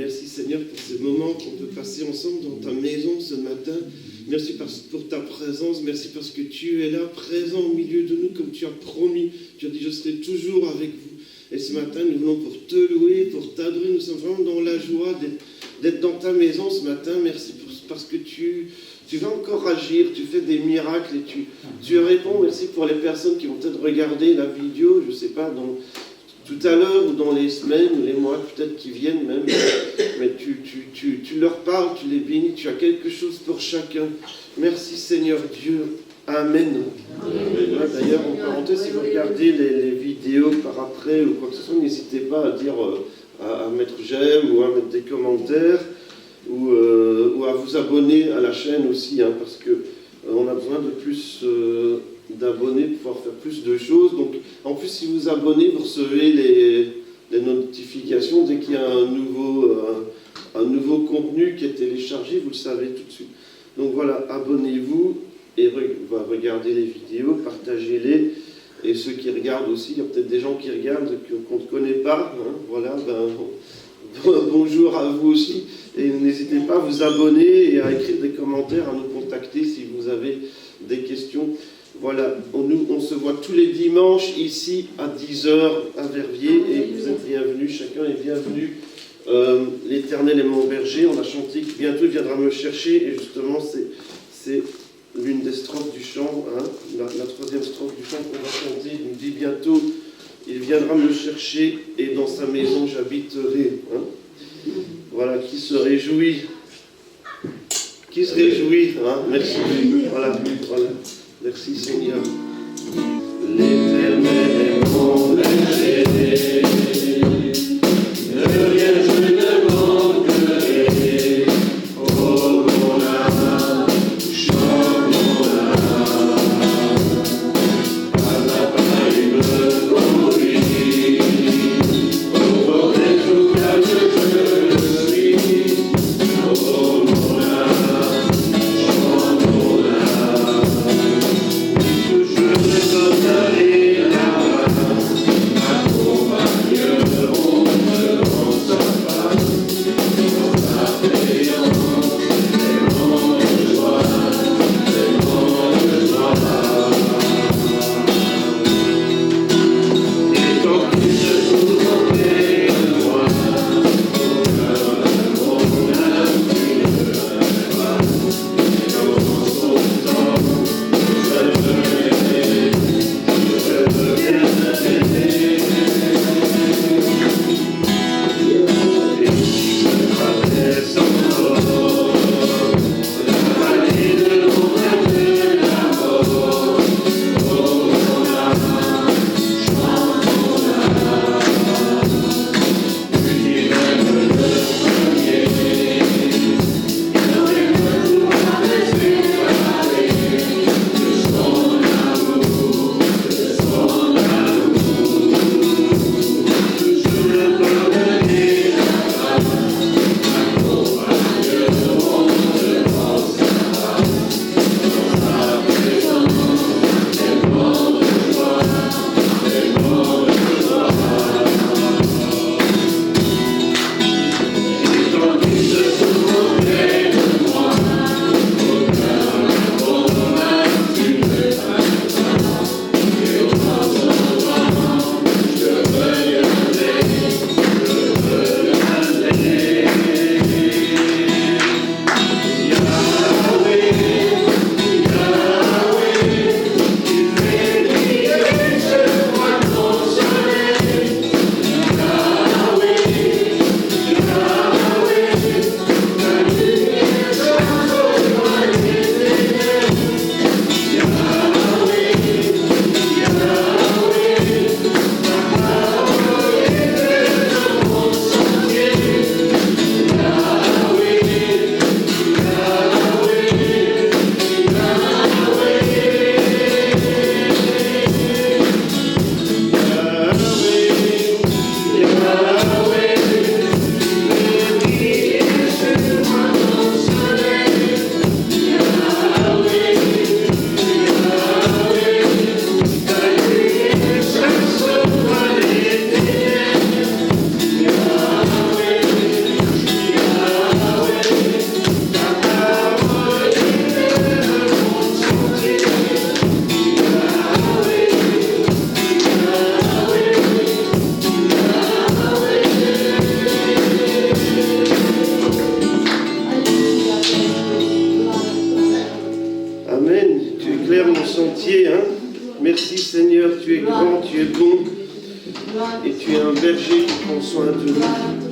Merci Seigneur pour ces moments qu'on peut passer ensemble dans ta maison ce matin. Merci pour ta présence, merci parce que tu es là, présent au milieu de nous comme tu as promis. Tu as dit je serai toujours avec vous. Et ce matin nous venons pour te louer, pour t'adorer. Nous sommes vraiment dans la joie d'être dans ta maison ce matin. Merci parce que tu vas encore agir, tu fais des miracles et tu réponds. Merci pour les personnes qui vont peut-être regarder la vidéo, je ne sais pas, tout à l'heure ou dans les semaines ou les mois peut-être qui viennent même, mais tu leur parles, tu les bénis, tu as quelque chose pour chacun. Merci Seigneur Dieu. Amen. Ouais, d'ailleurs, en parenthèse, si vous regardez les vidéos par après ou quoi que ce soit, n'hésitez pas à dire, à mettre j'aime ou à mettre des commentaires ou à vous abonner à la chaîne aussi, hein, parce que on a besoin de plus d'abonnés pour pouvoir faire plus de choses. Donc, en plus, si vous abonnez, vous recevez les notifications dès qu'il y a un nouveau contenu qui est téléchargé, vous le savez tout de suite. Donc voilà, abonnez-vous et regardez les vidéos, partagez-les. Et ceux qui regardent aussi, il y a peut-être des gens qui regardent qu'on ne connaît pas. Hein, voilà, bonjour à vous aussi. Et n'hésitez pas à vous abonner et à écrire des commentaires, à nous contacter si vous avez des questions. Voilà, on se voit tous les dimanches ici à 10h à Verviers et vous êtes bienvenus, chacun est bienvenu. L'Éternel est mon berger, on a chanté que bientôt il viendra me chercher et justement c'est l'une des strophes du chant, hein, la troisième strophe du chant qu'on va chanter, il nous dit bientôt il viendra me chercher et dans sa maison j'habiterai. Hein. Voilà, qui se réjouit, hein, merci, voilà. Merci Seigneur. L'Éternel est mon berger, de rien je ne manquerai. Oh mon âme, chante mon âme, à la paille me conduit. Au des jours calmes je suis. Oh mon âme, chante mon âme. Je vais t'en aller. prier, hein. Merci Seigneur, tu es grand, tu es bon, et tu es un berger qui prend soin de nous.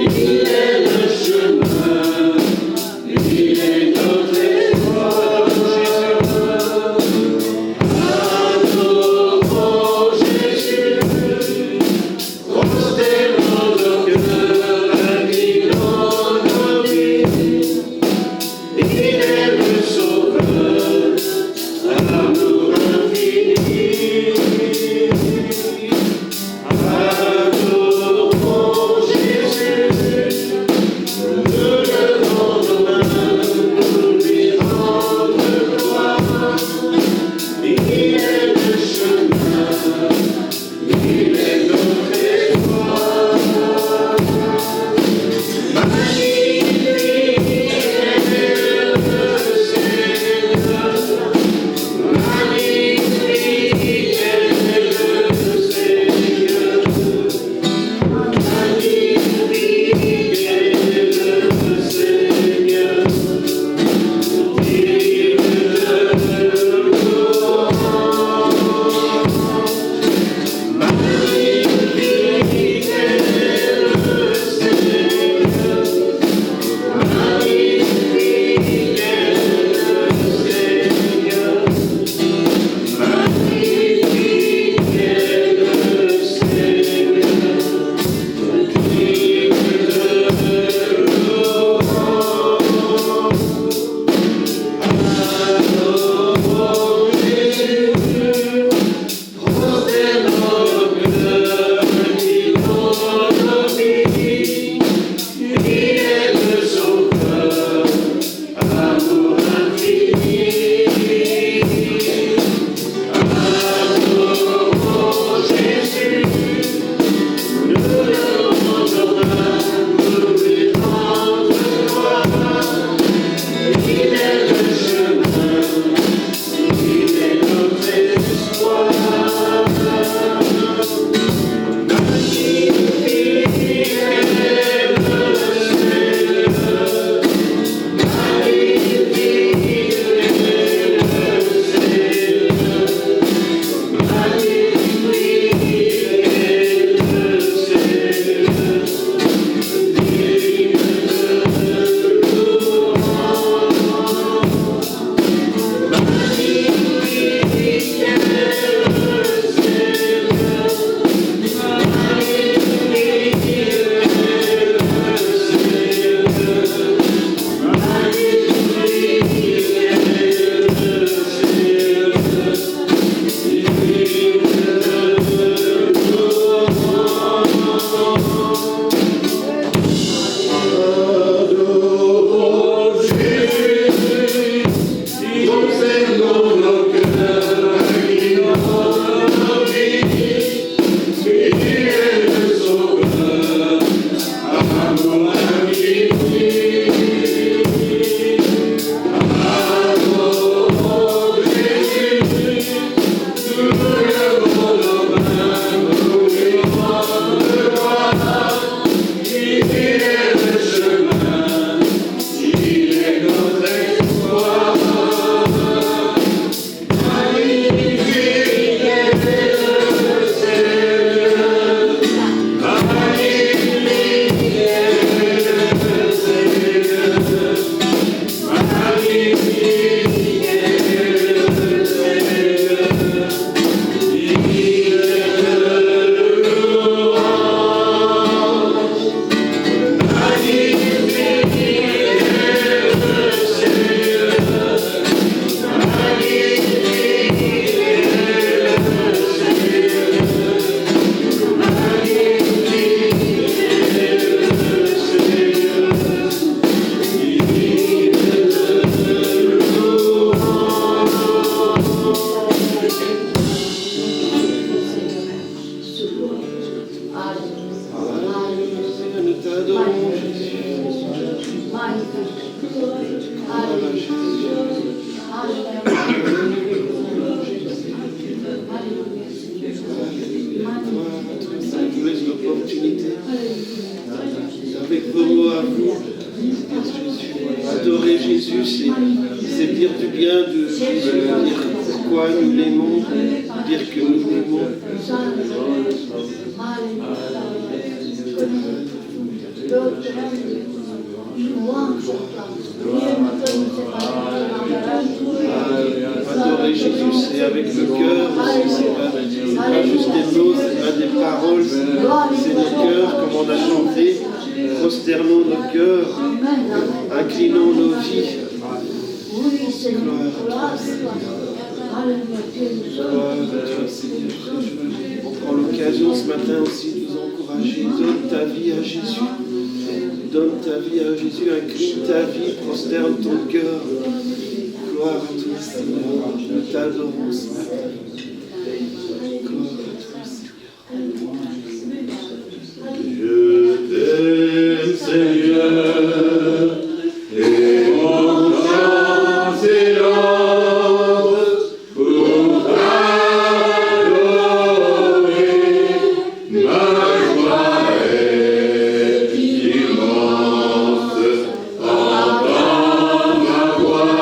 Yeah. à vous. Adorer Jésus, c'est dire du bien de dire pourquoi nous l'aimons, dire que nous l'aimons. Adorer Jésus, c'est avec le cœur, c'est pas juste des mots, c'est pas des paroles, c'est nos cœurs, comme on a chanté. Prosternons nos cœurs, inclinons nos vies. Gloire à toi, Seigneur. On prend l'occasion ce matin aussi de vous encourager. Donne ta vie à Jésus. Donne ta vie à Jésus, incline ta vie, prosterne ton cœur. Gloire à toi, Seigneur. Nous t'adorons ce matin. Gloire à toi, Seigneur. Je t'aime, Seigneur, et mon cœur s'élance pour t'adorer. Ma joie est immense, entends ma voix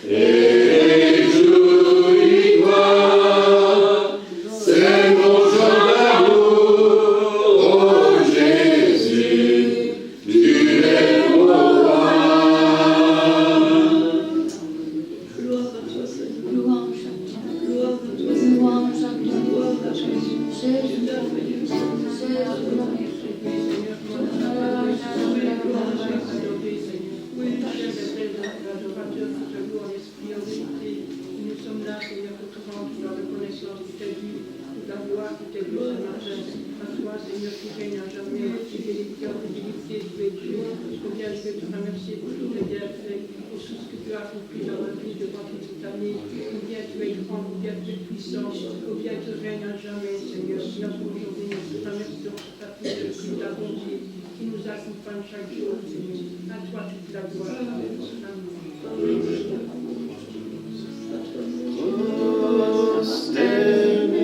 et réjouis-toi. C'est mon chant d'amour, oh Jésus, tu es mon roi. Louange à toi, Seigneur. Louange à toi. Louange à toi, Seigneur. Louange à toi. Louange à Jésus. Jésus, merveilleux Seigneur. Oui, cher l'adorateur, qui te loue en esprit, en vérité. Nous sommes là, Seigneur, pour te rendre la reconnaissance qui t'est due, toute la gloire qui t'est due ce matin. À toi, Seigneur, qui règne à jamais, fidélité en fidélité, tu es Dieu. Combien je veux te remercier pour tous les bienfaits, pour tout ce que tu as accompli dans ma vie durant toute cette année. Combien tu es grand, combien tu es puissant, combien tu règnes à jamais, Seigneur. Merci aujourd'hui, nous te remercions pour ta fidélité, ta bonté, qui nous accompagne chaque jour, Seigneur. À toi toute la gloire. Amen.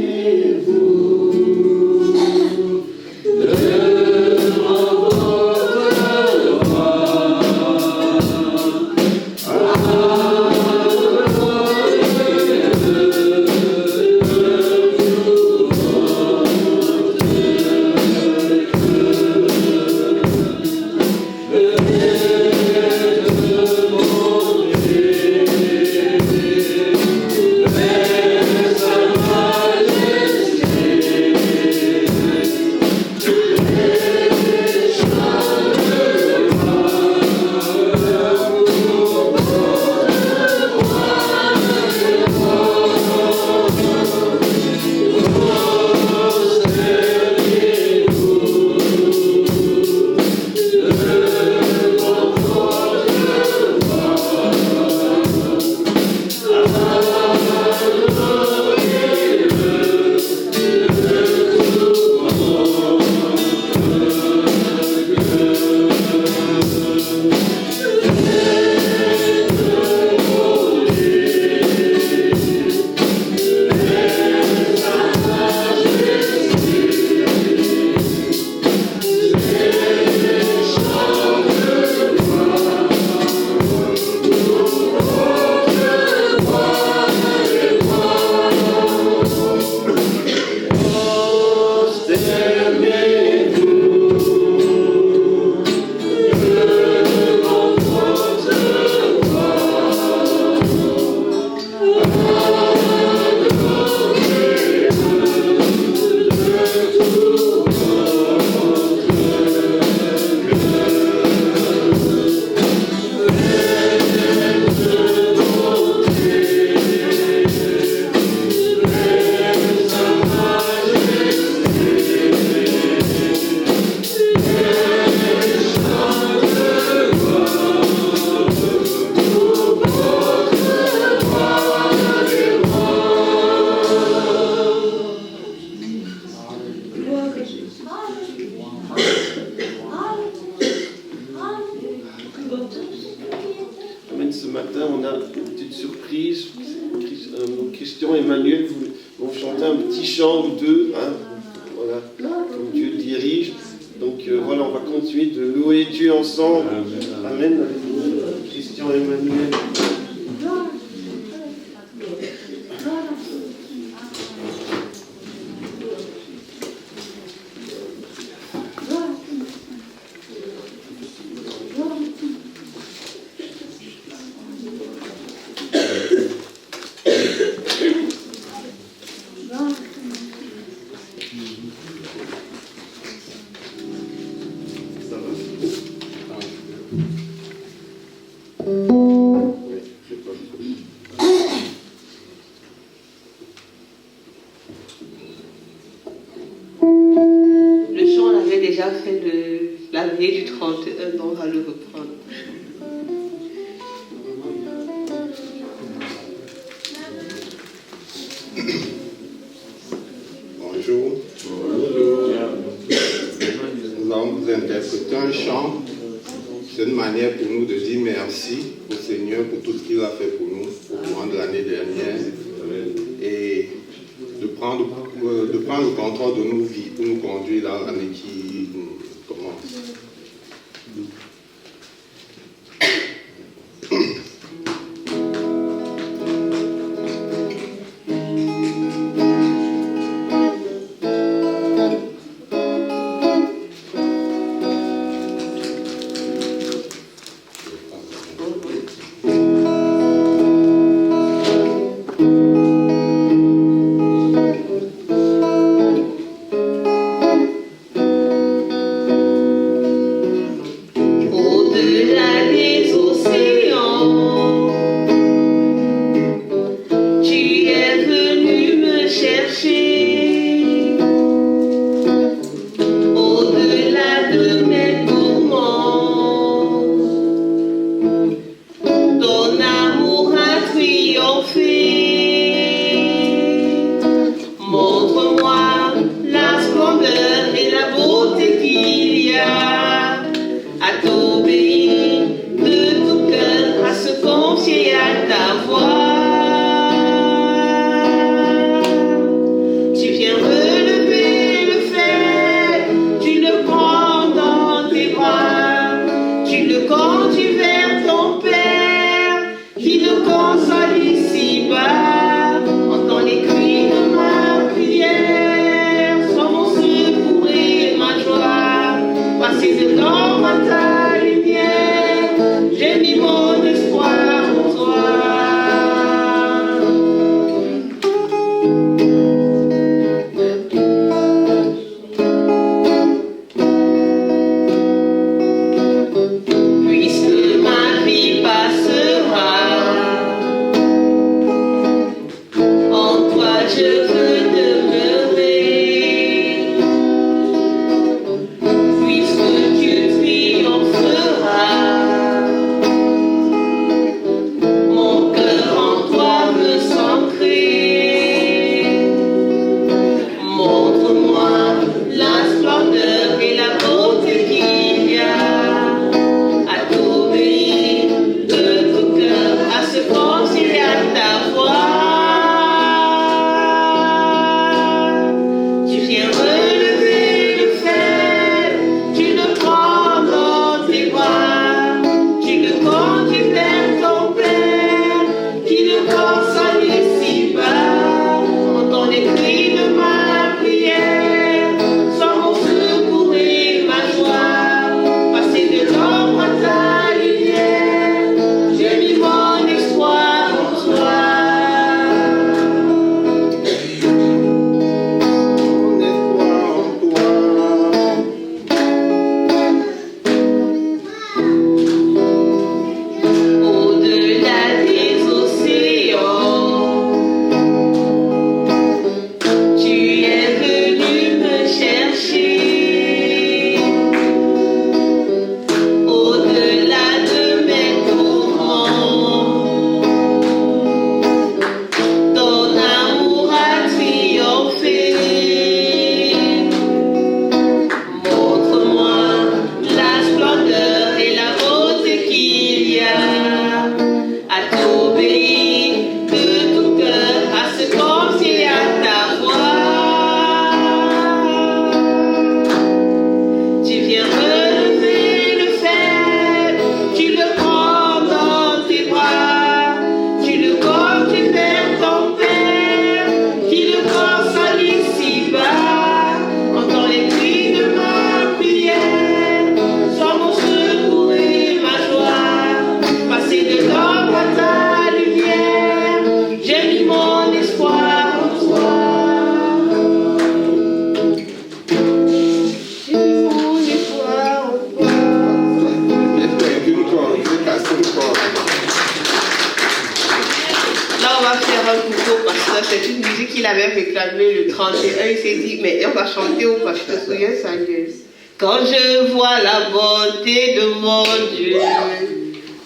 Christian, Emmanuel vont chanter un petit chant ou deux, hein, voilà, comme Dieu dirige. Donc voilà, on va continuer de louer Dieu ensemble. Amen. Avec Christian et Emmanuel. Ça va. Oui, c'est pas ça. Le chant, on avait déjà fait la veille du 31, donc on va le reprendre. Bonjour. Nous allons vous interpréter un chant. C'est une manière pour nous de dire merci au Seigneur pour tout ce qu'il a fait pour nous au courant de l'année dernière et de prendre le contrôle de nos vies pour nous conduire dans l'année qui commence. Thank 31, il s'est dit, mais on va chanter ou pas, je te souviens ça, quand je vois la bonté de mon Dieu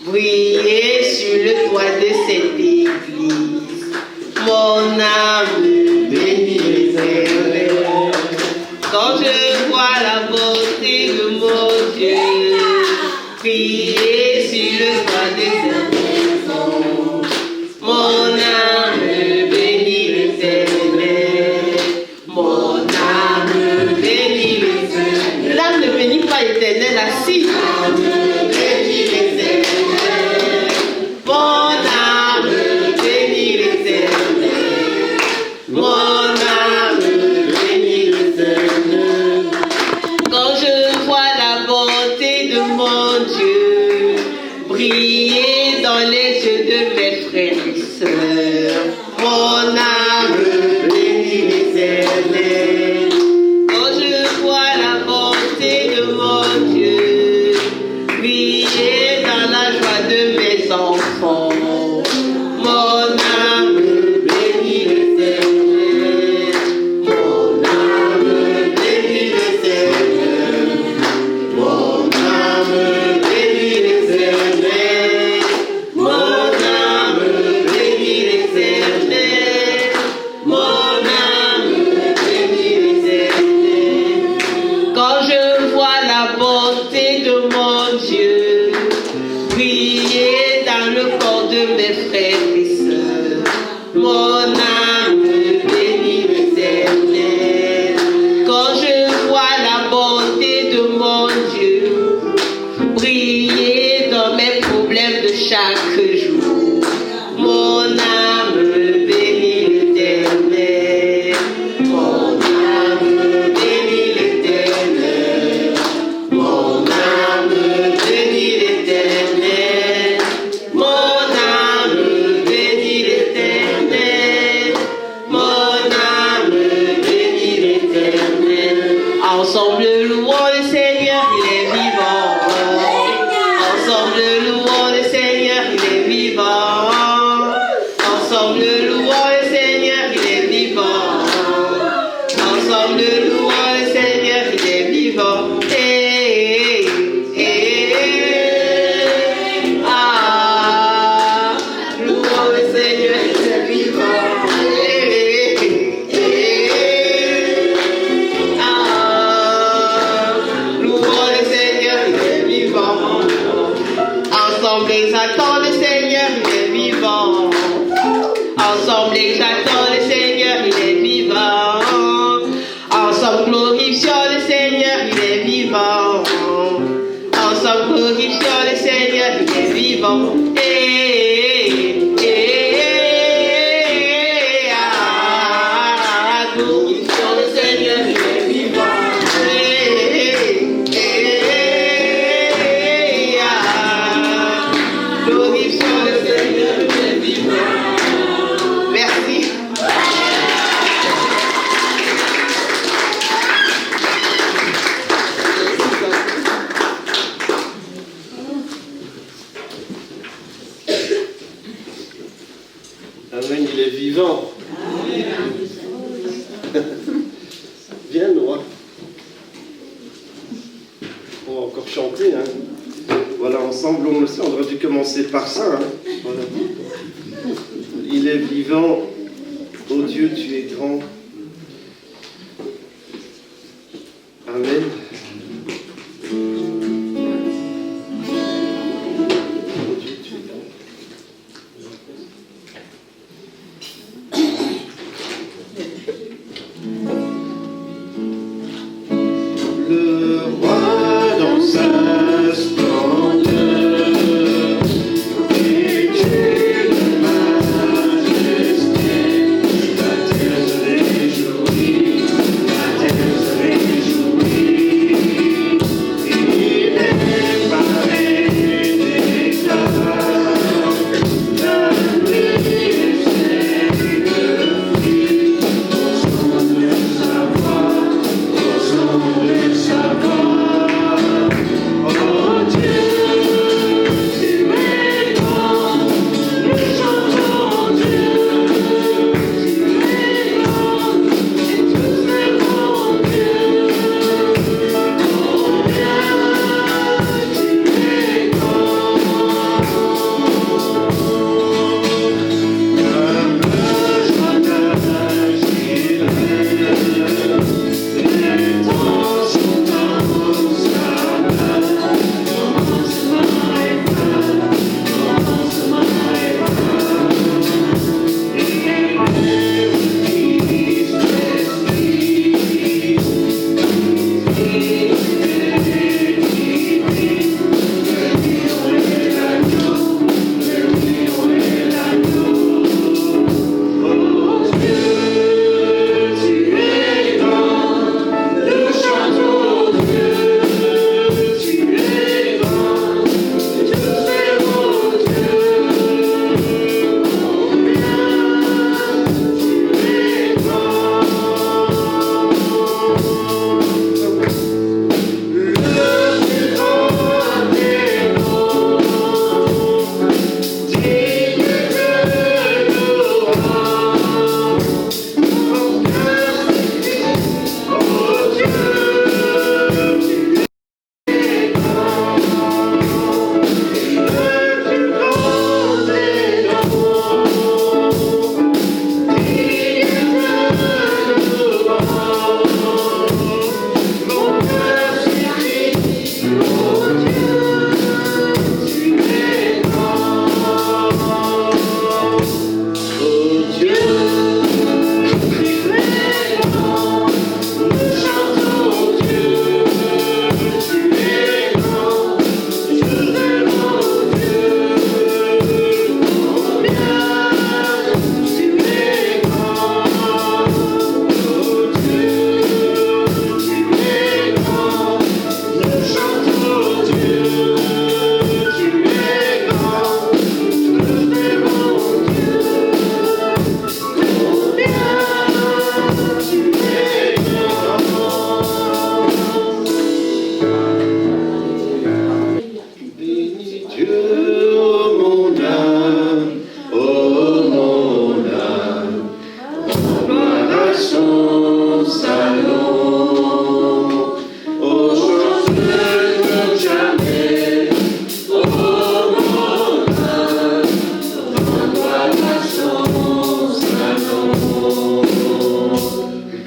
briller sur le toit de cette église, mon âme bénit l'Éternel. Quand je vois la bonté de mon Dieu briller sur le toit de cette maison, mon âme bénit l'Éternel. Mon âme bénit l'Éternel. L'âme ne bénit pas l'Éternel assis. Bénit l'Éternel. Mon âme bénit l'Éternel. Mon âme bénit l'Éternel. Quand je vois la bonté de mon Dieu briller dans les yeux de mes frères et sœurs, mon âme bénit l'Éternel. Quand je vois la bonté de mon Dieu briller dans la joie de mes enfants, mon âme bénit l'Éternel. Mon âme bénit l'Éternel. Mon âme bénit l'Éternel. Mon âme bénit l'Éternel. Mon âme bénit l'Éternel. Quand je vois la bonté de mon Dieu briller dans le corps de mes frères et sœurs, mon âme bénit l'Éternel. Quand je vois la bonté de mon Dieu briller dans mes problèmes de chaque jour, mon âme bénit l'Éternel. Mon âme bénit l'Éternel. Mon âme bénit l'Éternel. Mon âme bénit l'Éternel. Mon âme bénit l'Éternel. Ensemble louons le Seigneur, il est vivant. Ensemble louons le Seigneur, il est vivant. Ensemble louons le Seigneur, il est vivant. Ensemble louons le Seigneur, il est vivant. Ah, louons le Seigneur, il est vivant. Ah, louons le Seigneur, il est vivant. Ensemble exaltons le Seigneur, il est vivant. Ensemble exaltons le Seigneur, il est vivant. Ensemble glorifions le Seigneur, il est vivant. Ensemble glorifions le Seigneur, il est vivant. Glorifions le Seigneur, il est vivant. Glorifions le Seigneur, il est vivant. Merci. Amen, il est vivant. Viens, Noah. On va encore chanter. Hein. Voilà, ensemble, on le sait, on aurait dû commencer par ça. Hein. Voilà. Il est vivant. Oh Dieu, tu es grand. Amen. Oh Dieu, tu es grand. Le roi dans sa splendeur est une majesté, la terre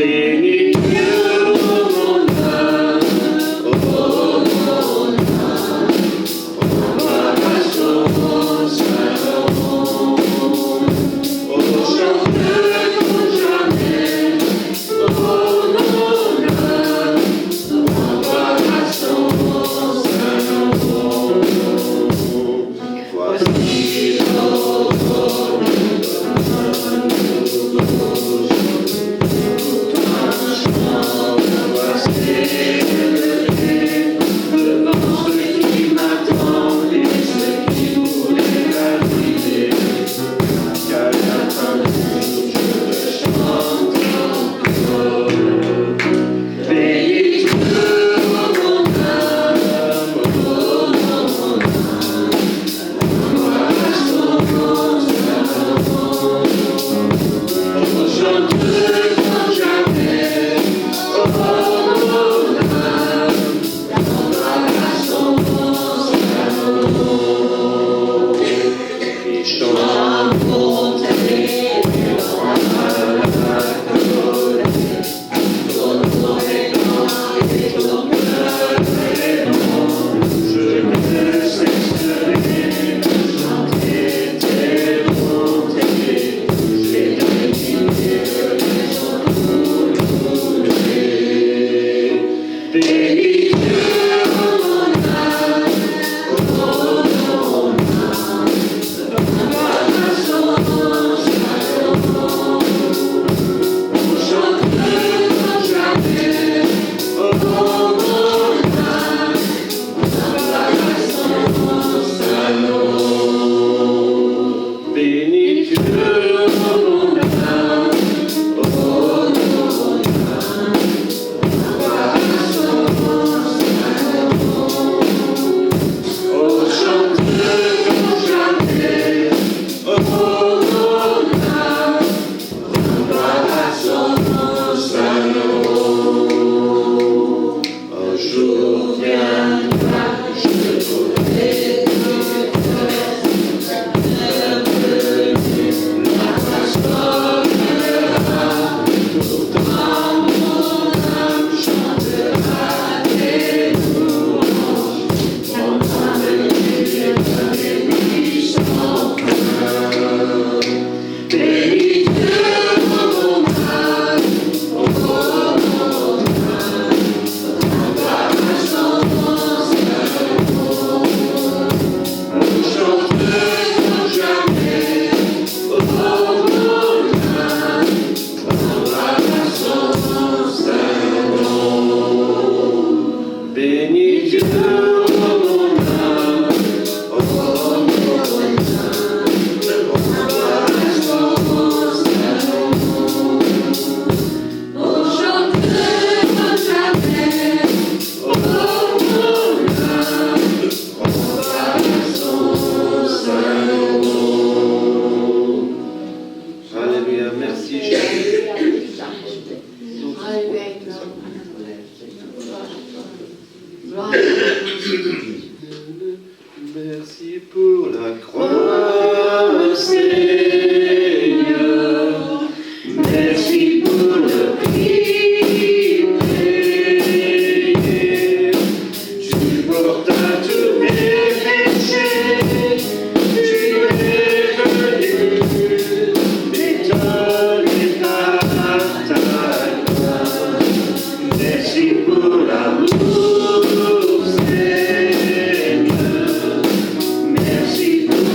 Bénis Dieu, mon âme, oh mon âme, à son salon. Oh, chante comme jamais, oh mon âme, à son salon. Voici l'automne. Merci pour la croix, Seigneur. Merci pour le prix payé. Tu portas tous mes péchés. Tu es venu m'étonner par ta gloire. Merci pour l'amour, Seigneur. Merci pour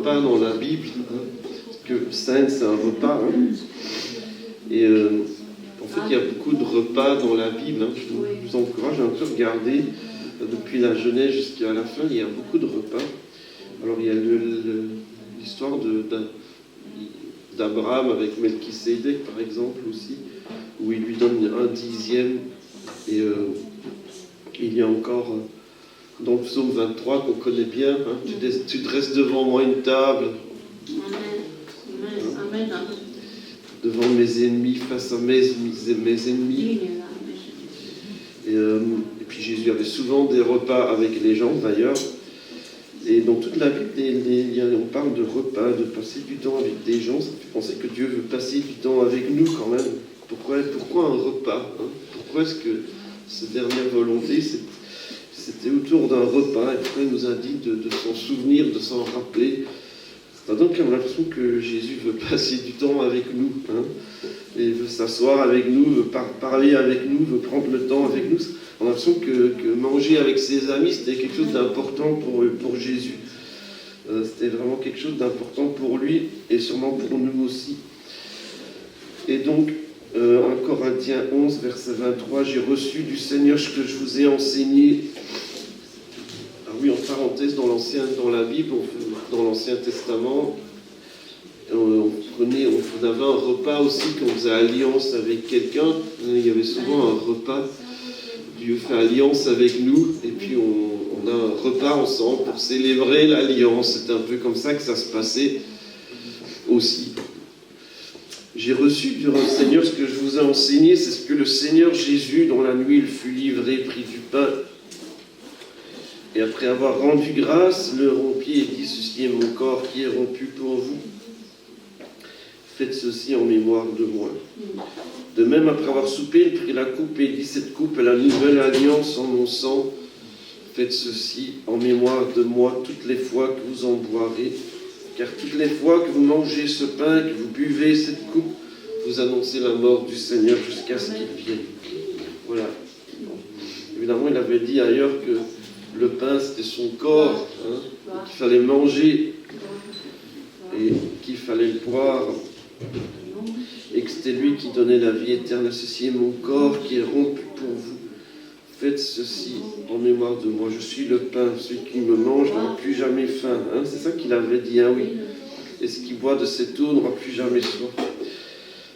repas dans la Bible, hein, parce que Sainte, c'est un repas. Hein. Et en fait, il y a beaucoup de repas dans la Bible. Hein. Je vous encourage un peu à regarder depuis la Genèse jusqu'à la fin. Il y a beaucoup de repas. Alors, il y a l'histoire d'Abraham avec Melchisédek, par exemple, aussi, où il lui donne 1/10. Et il y a encore, dans le psaume 23, qu'on connaît bien, hein, tu dresses devant moi une table. Amen. Devant mes ennemis, face à mes ennemis. Et puis Jésus avait souvent des repas avec les gens, d'ailleurs. Et dans toute la Bible, on parle de repas, de passer du temps avec des gens. Ça fait penser que Dieu veut passer du temps avec nous quand même. Pourquoi un repas, hein? Pourquoi est-ce que cette dernière volonté, c'était autour d'un repas? Et pourquoi il nous a dit de s'en souvenir, de s'en rappeler? Ça donne comme l'impression que Jésus veut passer du temps avec nous, hein, et veut s'asseoir avec nous, veut parler avec nous, veut prendre le temps avec nous. On a l'impression que manger avec ses amis, c'était quelque chose d'important pour Jésus. C'était vraiment quelque chose d'important pour lui, et sûrement pour nous aussi. Et donc, 1 Corinthiens 11, verset 23, « J'ai reçu du Seigneur ce que je vous ai enseigné. » Ah oui, en parenthèse, dans la Bible, dans l'Ancien Testament, on avait un repas aussi quand on faisait alliance avec quelqu'un. Il y avait souvent un repas. Dieu fait alliance avec nous, et puis on a un repas ensemble pour célébrer l'alliance. C'est un peu comme ça que ça se passait aussi. J'ai reçu du Seigneur ce que je vous ai enseigné, c'est ce que le Seigneur Jésus, dans la nuit, il fut livré, prit du pain. Et après avoir rendu grâce, le rompit et dit, ceci est mon corps qui est rompu pour vous. Faites ceci en mémoire de moi. De même, après avoir soupé, il prit la coupe et dit, cette coupe est la nouvelle alliance en mon sang. Faites ceci en mémoire de moi toutes les fois que vous en boirez. Car toutes les fois que vous mangez ce pain, que vous buvez cette coupe, vous annoncez la mort du Seigneur jusqu'à ce qu'il vienne. Voilà. Évidemment, il avait dit ailleurs que le pain, c'était son corps, hein, qu'il fallait manger et qu'il fallait le boire, et que c'était lui qui donnait la vie éternelle. Ceci est mon corps qui est rompu pour vous. Faites ceci en mémoire de moi. Je suis le pain. Celui qui me mange n'aura plus jamais faim. Hein, c'est ça qu'il avait dit, hein, oui. Et ce qui boit de cette eau n'aura plus jamais soif.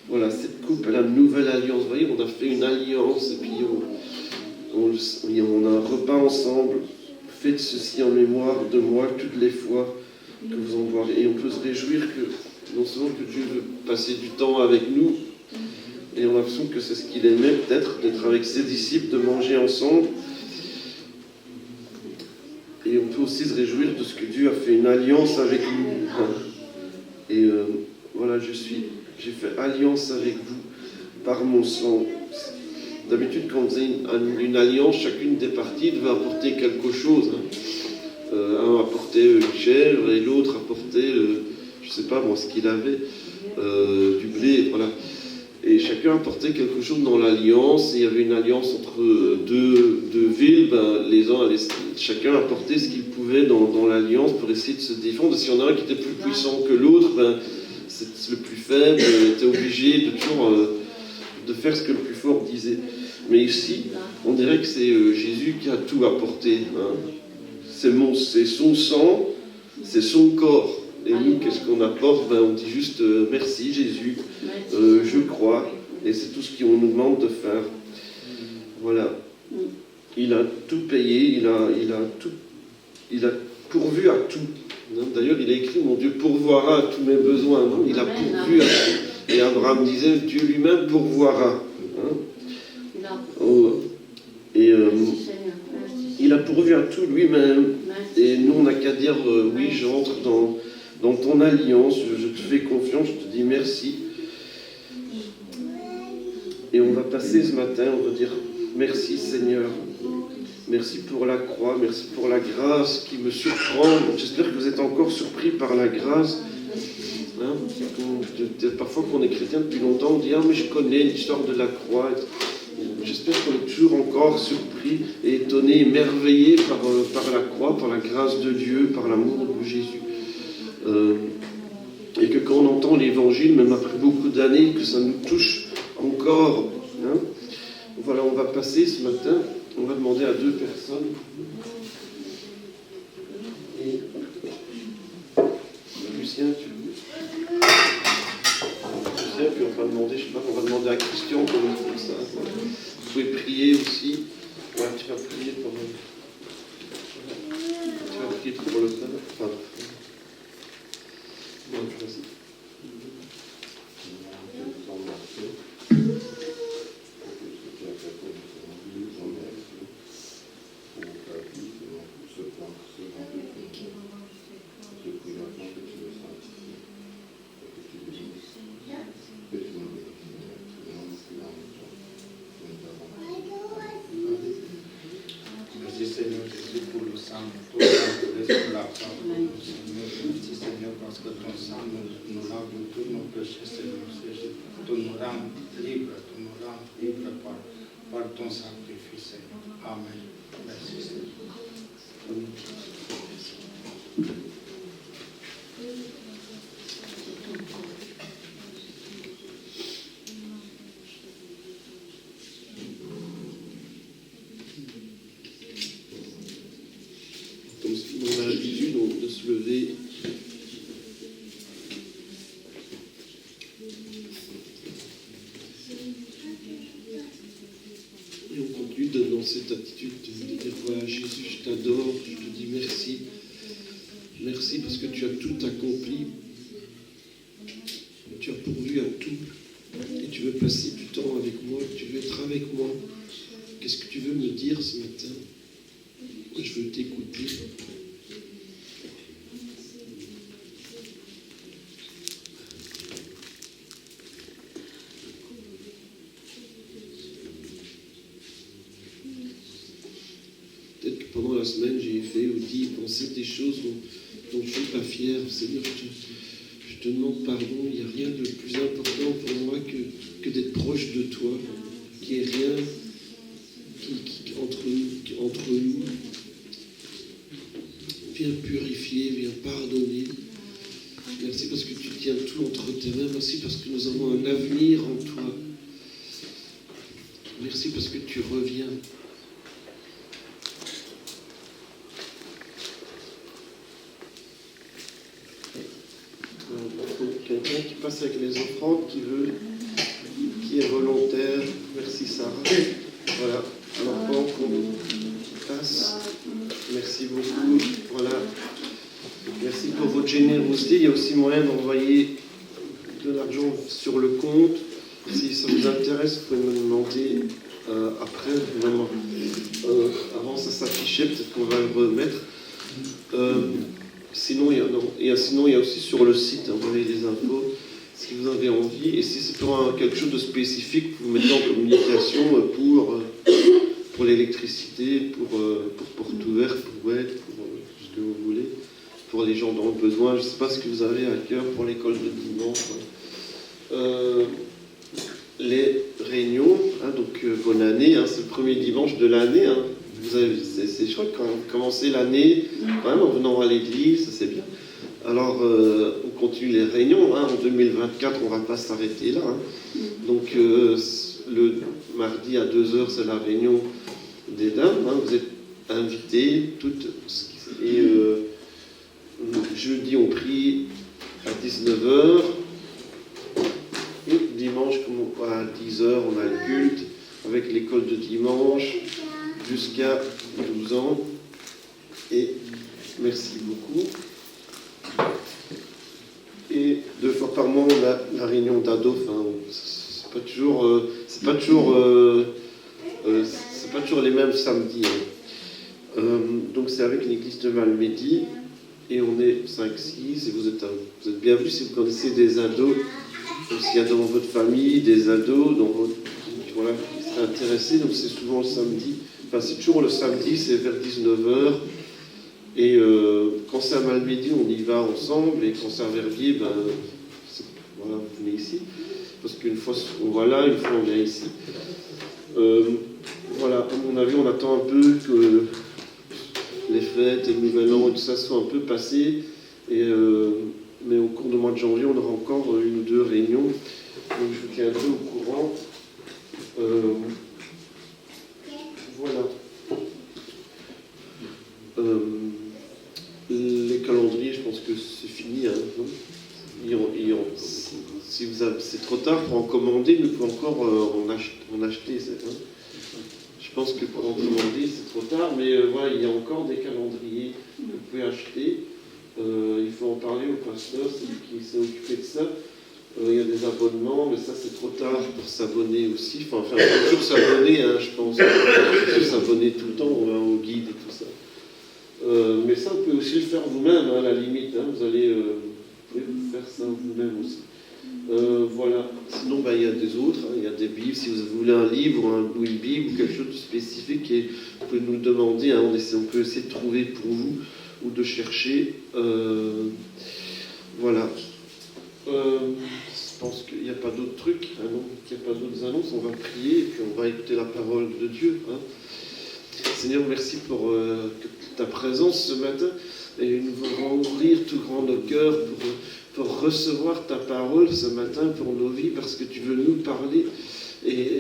Voilà, cette coupe est la nouvelle alliance. Vous voyez, on a fait une alliance et puis on a un repas ensemble. Faites ceci en mémoire de moi toutes les fois que vous en boirez. Et on peut se réjouir que non seulement que Dieu veut passer du temps avec nous, et on a l'impression que c'est ce qu'il aimait peut-être, d'être avec ses disciples, de manger ensemble. Et on peut aussi se réjouir de ce que Dieu a fait une alliance avec nous. Et voilà, j'ai fait alliance avec vous par mon sang. D'habitude, quand on faisait une alliance, chacune des parties devait apporter quelque chose. Hein. Un apportait une chèvre et l'autre apportait, je ne sais pas moi, ce qu'il avait, du blé, voilà. Et chacun apportait quelque chose dans l'alliance. Et il y avait une alliance entre deux villes. Chacun apportait ce qu'il pouvait dans l'alliance pour essayer de se défendre. S'il y en a un qui était plus puissant que l'autre, le plus faible était obligé de toujours de faire ce que le plus fort disait. Mais ici, on dirait que c'est Jésus qui a tout apporté. Hein. C'est son sang, c'est son corps. Et nous, qu'est-ce qu'on apporte? On dit juste merci Jésus, je crois, et c'est tout ce qu'on nous demande de faire. Voilà. Il a tout payé, il a pourvu à tout. D'ailleurs, il a écrit, mon Dieu pourvoira à tous mes besoins. Non, il a pourvu à tout. Et Abraham disait, Dieu lui-même pourvoira. Hein. Oh. Et il a pourvu à tout lui-même. Et nous, on n'a qu'à dire, oui, j'entre dans ton alliance, je te fais confiance, je te dis merci. Et on va passer ce matin, on va dire merci Seigneur. Merci pour la croix, merci pour la grâce qui me surprend. J'espère que vous êtes encore surpris par la grâce. Hein? Parfois qu'on est chrétien depuis longtemps, on dit « Ah mais je connais l'histoire de la croix ». J'espère qu'on est toujours encore surpris et étonné, émerveillé par la croix, par la grâce de Dieu, par l'amour de Jésus. Et que quand on entend l'évangile, même après beaucoup d'années, que ça nous touche encore. Hein. Voilà, on va passer ce matin, on va demander à 2 personnes. Et Lucien, Lucien, puis on va demander, je sais pas, on va demander à Christian comment faire ça. Vous pouvez prier aussi. Ouais, tu vas prier pour le père. Enfin, vas-y. Merci Seigneur Jésus pour le sang, pour la parole, Seigneur. Merci Seigneur parce que ton sang nous lave de tous nos péchés, Seigneur Jésus. Tu nous rends libres, par ton sacrifice, Seigneur. Amen. Merci Seigneur. On a l'habitude de se lever. Et on continue dans cette attitude de dire voilà Jésus, je t'adore, je te dis merci. Merci parce que tu as tout accompli. Tu as pourvu à tout. Et tu veux passer du temps avec moi, tu veux être avec moi. Qu'est-ce que tu veux me dire ce matin? Moi, je veux t'écouter. Peut-être que pendant la semaine, j'ai fait ou dit, pensé des choses dont je ne suis pas fier. Seigneur, je te demande pardon. Il n'y a rien de plus important pour moi que d'être proche de toi. Qu'il n'y ait rien entre nous. Viens purifier, viens pardonner. Merci parce que tu tiens tout entre tes mains. Merci parce que nous avons un avenir en toi. Merci parce que tu reviens. Quelqu'un qui passe avec les offrandes, qui est volontaire. Merci Sarah. Voilà, l'enfant qu'on passe. Merci beaucoup. Voilà. Merci pour votre générosité. Il y a aussi moyen d'envoyer de l'argent sur le compte. Si ça vous intéresse, vous pouvez me demander après. Vraiment. Avant, ça s'affichait, peut-être qu'on va le remettre. Sinon, il y a aussi sur le site, vous avez les infos, si vous avez envie. Et si c'est pour quelque chose de spécifique, vous mettez en communication pour l'électricité, pour porte ouverte, pour web, pour ce que vous voulez, pour les gens dans le besoin. Je ne sais pas ce que vous avez à cœur pour l'école de dimanche. Les réunions, donc bonne année, c'est le premier dimanche de l'année. C'est chouette quand même, commencer l'année en venant à l'église, ça c'est bien. Alors, on continue les réunions. En 2024, on ne va pas s'arrêter là. Donc, le mardi à 2h, c'est la réunion des dames. Vous êtes invités toutes. Et jeudi, on prie à 19h. Et dimanche, à 10h, on a le culte avec l'école de dimanche jusqu'à 12 ans. Et merci beaucoup. Et 2 fois par mois, on a la réunion d'ado. C'est pas toujours les mêmes samedis. Donc c'est avec l'église de Malmedy. Et on est 5-6. Et vous êtes bienvenus si vous connaissez des ados. Donc, s'il y a dans votre famille des ados qui seraient intéressés, donc c'est souvent le samedi. C'est toujours le samedi, c'est vers 19h. Et quand c'est à Malmedy, on y va ensemble. Et quand c'est à Verviers, vous venez ici. Parce qu'une fois on va là, une fois on vient ici. À mon avis, on attend un peu que les fêtes et le nouvel an et tout ça soient un peu passés. Et cours du mois de janvier, on aura encore 1 ou 2 réunions. Donc je vous tiendrai au courant. Voilà. Les calendriers, je pense que c'est fini. Hein, non si vous avez, c'est trop tard pour en commander, mais vous pouvez encore en acheter. Hein. Je pense que pour en commander, c'est trop tard, mais voilà, il y a encore des calendriers que vous pouvez acheter. Il faut en parler au pasteur, c'est lui qui s'est occupé de ça. Il y a des abonnements, mais ça c'est trop tard pour s'abonner aussi. Enfin, on peut toujours s'abonner, hein, je pense. On peut s'abonner tout le temps au guide et tout ça. Mais ça, vous pouvez aussi le faire vous-même, hein, à la limite. Hein, vous pouvez faire ça vous-même aussi. Voilà. Sinon, il y a des autres. Hein, il y a des Bibles. Si vous voulez un livre ou une Bible ou quelque chose de spécifique, vous pouvez nous demander. Hein, on peut essayer de trouver pour vous ou de chercher. Voilà. Je pense qu'il n'y a pas d'autres trucs, hein, non, qu'il n'y a pas d'autres annonces. On va prier et puis on va écouter la parole de Dieu. Hein. Seigneur, merci pour ta présence ce matin. Et nous voulons ouvrir tout grand nos cœurs pour recevoir ta parole ce matin pour nos vies, parce que tu veux nous parler. Et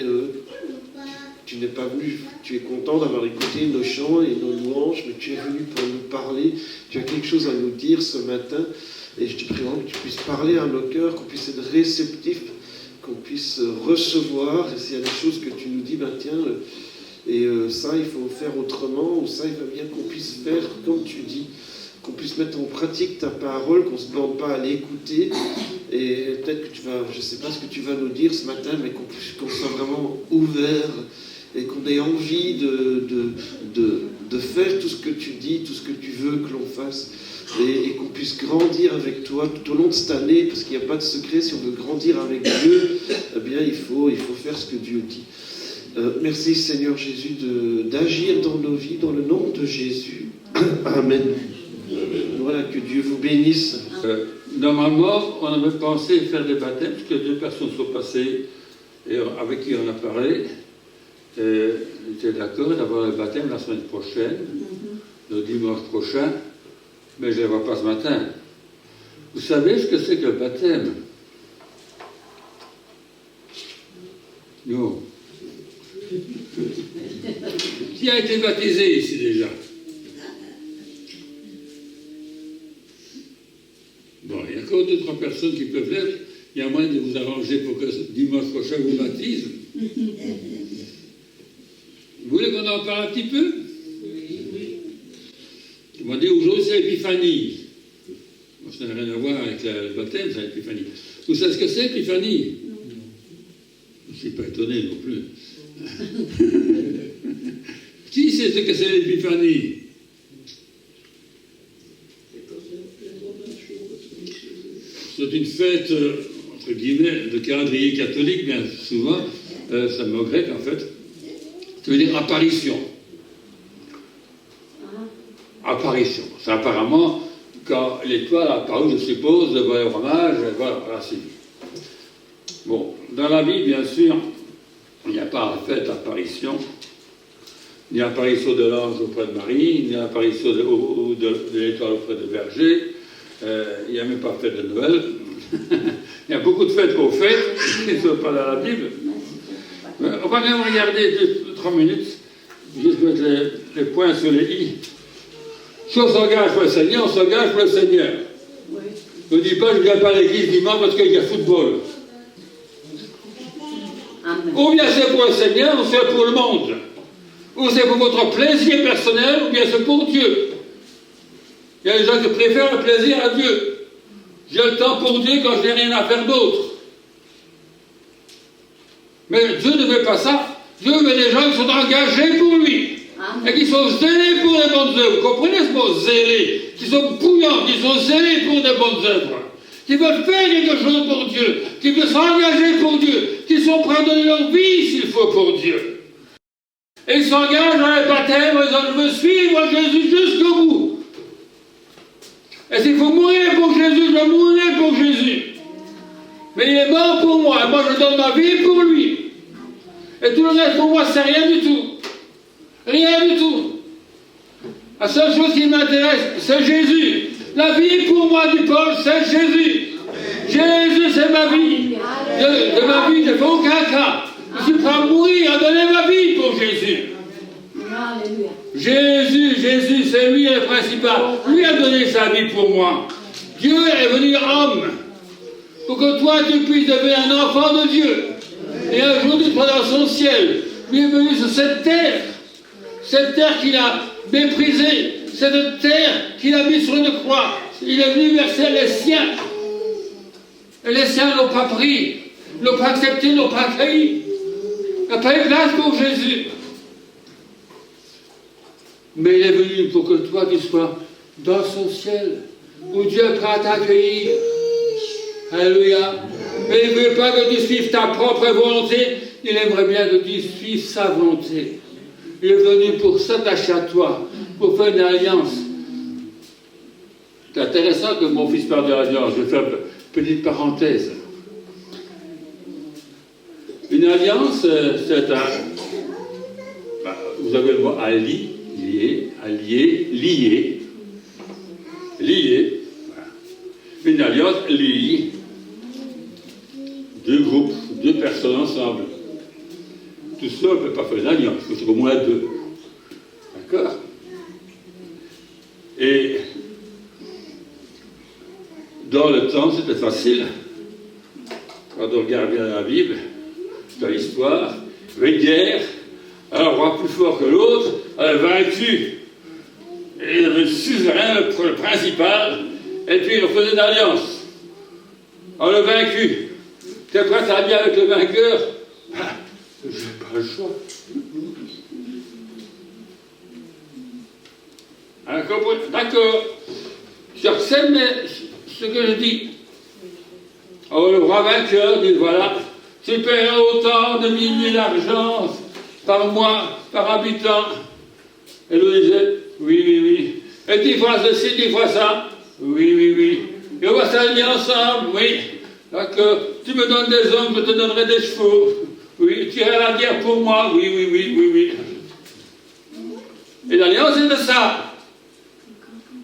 tu n'es pas venu, tu es content d'avoir écouté nos chants et nos louanges, mais tu es venu pour nous parler. Tu as quelque chose à nous dire ce matin. Et je te prie vraiment que tu puisses parler à nos cœurs, qu'on puisse être réceptifs, qu'on puisse recevoir. Et s'il y a des choses que tu nous dis, tiens, ça il faut faire autrement, ou ça il va bien qu'on puisse faire comme tu dis, qu'on puisse mettre en pratique ta parole, qu'on ne se bande pas à l'écouter. Et peut-être que je ne sais pas ce que tu vas nous dire ce matin, mais qu'on soit vraiment ouvert et qu'on ait envie de faire tout ce que tu dis, tout ce que tu veux que l'on fasse. Et qu'on puisse grandir avec toi tout au long de cette année, parce qu'il n'y a pas de secret. Si on veut grandir avec Dieu, eh bien il faut faire ce que Dieu dit. Merci Seigneur Jésus d'agir dans nos vies, dans le nom de Jésus. Amen. Voilà, que Dieu vous bénisse. Normalement, on avait pensé faire des baptêmes, parce que 2 personnes sont passées, et avec qui on a parlé. J'étais d'accord d'avoir le baptême la semaine prochaine, le dimanche prochain. Mais je ne les vois pas ce matin. Vous savez ce que c'est que le baptême? Non. Qui a été baptisé ici déjà? Bon, il y a encore 2-3 personnes qui peuvent l'être. Il y a moyen de vous arranger pour que dimanche prochain vous baptise. Vous voulez qu'on en parle un petit peu? On m'a dit aujourd'hui c'est l'épiphanie. Bon, ça n'a rien à voir avec le baptême, c'est l'épiphanie. Vous savez ce que c'est l'épiphanie? Je ne suis pas étonné non plus. Qui sait ce que c'est l'épiphanie? C'est une fête, entre guillemets, de calendrier catholique, bien souvent. Ça me grec en fait. Ça veut dire apparition. Apparition. C'est apparemment quand l'étoile a apparu, je suppose, devant le fromage, voilà, c'est dit. Bon, dans la vie, bien sûr, il n'y a pas en fait apparition, ni apparition de l'ange auprès de Marie, ni apparition de l'étoile auprès de Berger. Il n'y a même pas de fête de Noël. Il y a beaucoup de fêtes qu'on fait, qui ne sont pas dans la Bible. On va même regarder 3 minutes, juste mettre les points sur les i. Si on s'engage pour le Seigneur, on s'engage pour le Seigneur. Ne dis pas, je ne viens pas à l'église dimanche parce qu'il y a football. Ou bien c'est pour le Seigneur, ou c'est pour le monde. Ou c'est pour votre plaisir personnel, ou bien c'est pour Dieu. Il y a des gens qui préfèrent le plaisir à Dieu. J'ai le temps pour Dieu quand je n'ai rien à faire d'autre. Mais Dieu ne veut pas ça. Dieu veut des gens qui sont engagés pour lui. Et qui sont zélés pour les bonnes œuvres. Vous comprenez ce mot zélés? Qui sont bouillants, qui sont zélés pour des bonnes œuvres. Qui veulent faire quelque chose pour Dieu. Qui veulent s'engager pour Dieu. Qui sont prêts à donner leur vie s'il faut pour Dieu. Et ils s'engagent dans les baptêmes en disant je veux suivre Jésus jusqu'au bout. Et s'il faut mourir pour Jésus, je mourrai pour Jésus. Mais il est mort pour moi. Et moi je donne ma vie pour lui. Et tout le reste pour moi c'est rien du tout. Rien du tout. La seule chose qui m'intéresse, c'est Jésus. La vie pour moi, dit Paul, c'est Jésus. Jésus, c'est ma vie. De ma vie, je ne fais aucun cas. Je suis prêt à mourir, à donner ma vie pour Jésus. Jésus, c'est lui le principal. Lui a donné sa vie pour moi. Dieu est venu homme pour que toi tu puisses devenir un enfant de Dieu. Et un jour tu seras dans son ciel. Lui est venu sur cette terre qu'il a méprisée, cette terre qu'il a mise sur une croix. Il est venu verser les siens. Et les siens n'ont pas pris, n'ont pas accepté, n'ont pas accueilli. Il n'y a pas eu de place pour Jésus. Mais il est venu pour que toi tu sois dans son ciel, où Dieu est prêt à t'accueillir. Alléluia. Mais il ne veut pas que tu suives ta propre volonté, il aimerait bien que tu suives sa volonté. Il est venu pour s'attacher à toi, pour faire une alliance. C'est intéressant que mon fils parle de l'alliance. Je vais faire une petite parenthèse. Une alliance, c'est un... vous avez le mot allié, lié. Voilà. Une alliance liée. Deux groupes, deux personnes ensemble. Tout seul ne peut pas faire une alliance, il faut au moins deux. D'accord? Et dans le temps, c'était facile. Quand on regarde bien la Bible, dans l'histoire, une guerre, un roi plus fort que l'autre, a vaincu. Et il avait le suzerain, le principal, et puis il faisait une alliance. On l'a vaincu. Tu es prêt à allier avec le vainqueur? Ah, je n'ai pas le choix. D'accord. J'accepte ce que je dis. Alors le roi vainqueur dit, voilà, tu paieras autant de milliers d'argent par mois, par habitant. Et l'autre disait, oui. Et 10 fois ceci, 10 fois ça. Oui. Et on va s'allier ensemble, oui. D'accord. Tu me donnes des hommes, je te donnerai des chevaux. Oui, tu iras à la guerre pour moi. Oui. Et l'alliance est de ça.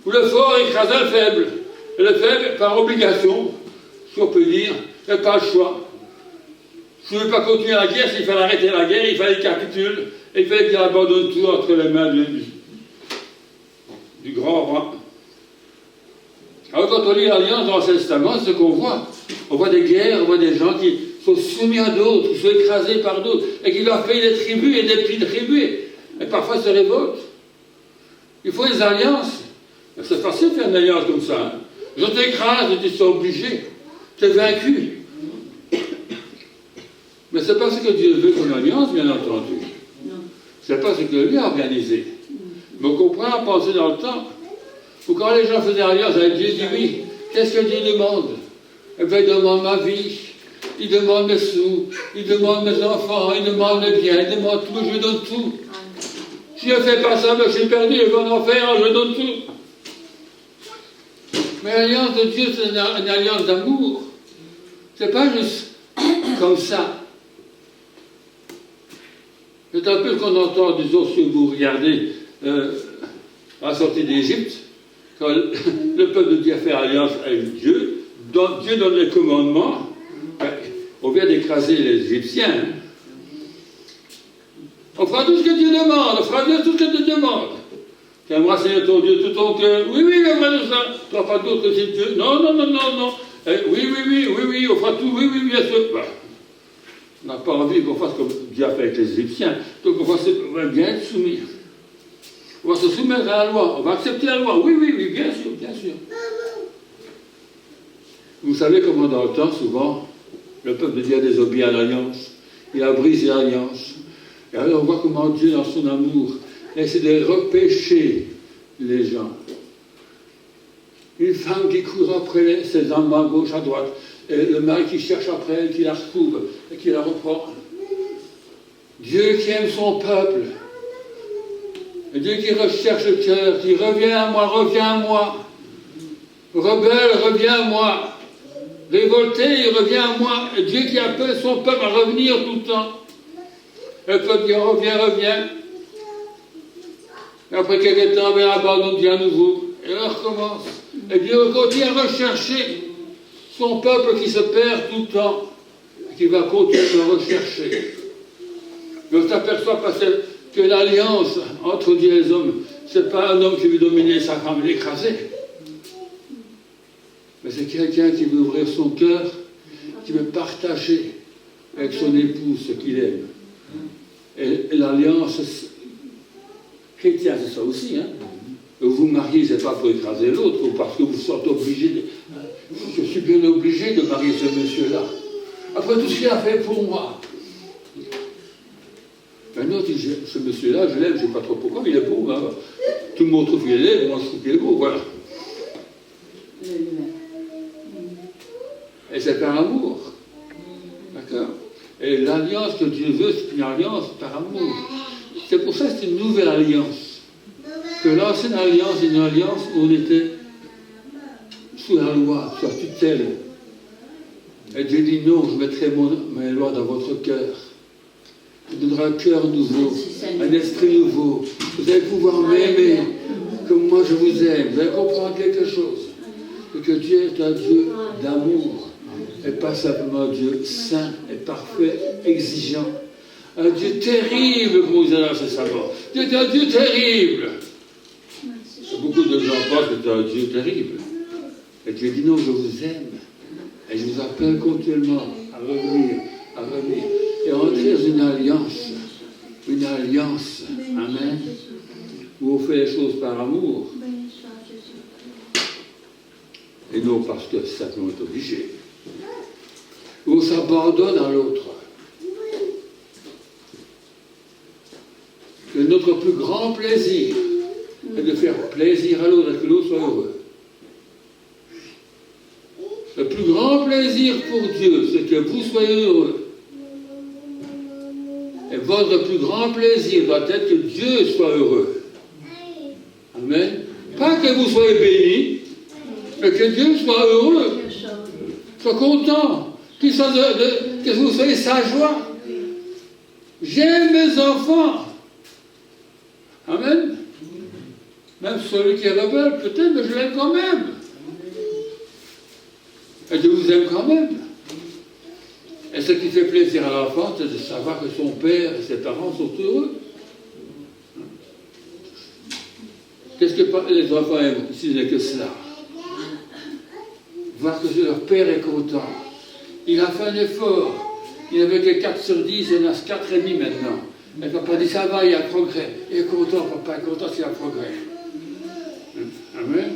Où le fort écrasa le faible. Et le faible, par obligation, si on peut dire, n'a pas le choix. Si je ne veux pas continuer la guerre, s'il fallait arrêter la guerre, il fallait qu'il capitule, et il fallait qu'il abandonne tout entre les mains du grand roi. Alors quand on lit l'Alliance dans l'Ancien Testament, c'est ce qu'on voit. On voit des guerres, on voit des gens qui sont soumis à d'autres, qui sont écrasés par d'autres, et qui doivent payer des tributs et des petits tributs. Et parfois ils se révoltent. Il faut des alliances. C'est facile de faire une alliance comme ça. Hein. Je t'écrase et tu seras obligé. Tu es vaincu. Mais ce n'est pas ce que Dieu veut comme alliance, bien entendu. Ce n'est pas ce que lui a organisé. Mais on comprend à penser dans le temps où quand les gens faisaient alliance avec Dieu, ils disent oui, qu'est-ce que Dieu demande? Eh bien, il demande ma vie, il demande mes sous, il demande mes enfants, il demande mes biens, il demande tout, je lui donne tout. Si je ne fais pas ça, je suis perdu, je vais en enfer, je donne tout. Mais l'alliance de Dieu, c'est une alliance d'amour. C'est pas juste comme ça. C'est un peu ce qu'on entend, disons, si vous regardez la sortie d'Égypte, quand le peuple de Dieu a fait alliance avec Dieu, Dieu donne les commandements, on vient d'écraser les Égyptiens. Hein. On fera tout ce que Dieu demande, on fera tout ce que Dieu demande. Tu aimeras Seigneur ton Dieu tout ton cœur. Oui, j'aimerais de ça. Tu n'auras pas d'autre que c'est Dieu. Non. Oui, on fera tout. Oui, bien sûr. Bah, on n'a pas envie qu'on fasse comme Dieu a fait avec les Égyptiens. Donc on va bien être soumis. On va se soumettre à la loi. On va accepter la loi. Oui, bien sûr. Vous savez comment dans le temps, souvent, le peuple de Dieu a désobéi à l'alliance. Il a brisé l'alliance. Et alors on voit comment Dieu, dans son amour, essaie de repêcher les gens. Une femme qui court après ses amants à gauche, à droite, et le mari qui cherche après elle, qui la retrouve et qui la reprend. Dieu qui aime son peuple. Et Dieu qui recherche le cœur, qui reviens à moi. Rebelle, reviens à moi. Révolté, il revient à moi. Et Dieu qui appelle son peuple à revenir tout le temps. Et le peuple dit reviens. Et après quelques temps, il abandonne Dieu à nouveau. Et on recommence. Et Dieu continue à rechercher son peuple qui se perd tout le temps, qui va continuer à rechercher. Mais on s'aperçoit parce que l'alliance entre Dieu et les hommes, ce n'est pas un homme qui veut dominer sa femme et l'écraser. Mais c'est quelqu'un qui veut ouvrir son cœur, qui veut partager avec son épouse ce qu'il aime. Et l'alliance chrétienne, c'est ça aussi. Hein? Vous vous mariez, ce n'est pas pour écraser l'autre, ou parce que vous êtes obligé de... Je suis bien obligé de marier ce monsieur-là. Après tout ce qu'il a fait pour moi. Un autre dit, ce monsieur-là, je l'aime, je ne sais pas trop pourquoi, mais il est beau. Hein? Tout le monde trouve qu'il est laid, moi je trouve qu'il est beau, voilà. Et c'est par amour. D'accord? Et l'alliance que Dieu veut, c'est une alliance par amour. C'est pour ça que c'est une nouvelle alliance. Que l'ancienne alliance, c'est une alliance où on était sous la loi, sous la tutelle. Et Dieu dit non, je mettrai mes lois dans votre cœur. Je donnerai un cœur nouveau, un esprit nouveau. Vous allez pouvoir m'aimer comme moi je vous aime. Vous allez comprendre quelque chose. Et que Dieu est un Dieu d'amour. Et pas simplement un Dieu saint et parfait, exigeant. Un Dieu terrible, comme vous avez récemment. Dieu est un Dieu terrible. Beaucoup de gens pensent que c'est un Dieu terrible. Et Dieu dit non, je vous aime. Et je vous appelle continuellement à revenir, et entrer dans une alliance. Une alliance. Amen. Où on fait les choses par amour. Et non parce que simplement est obligé. Où on s'abandonne à l'autre. Que notre plus grand plaisir est de faire plaisir à l'autre, et que l'autre soit heureux. Le plus grand plaisir pour Dieu, c'est que vous soyez heureux. Et votre plus grand plaisir doit être que Dieu soit heureux. Amen. Pas que vous soyez bénis, mais que Dieu soit heureux. Soit content. Que vous soyez sa joie. J'aime mes enfants. Amen. Même celui qui est rebelle, peut-être, mais je l'aime quand même. Et je vous aime quand même. Et ce qui fait plaisir à l'enfant, c'est de savoir que son père et ses parents sont heureux. Qu'est-ce que les enfants aiment si ce n'est que cela? Voir que leur père est content. Il a fait un effort. Il n'avait que 4 sur 10, il en a 4,5 maintenant. Et papa dit ça va, il y a progrès. Il est content, papa est content s'il y a progrès. Amen.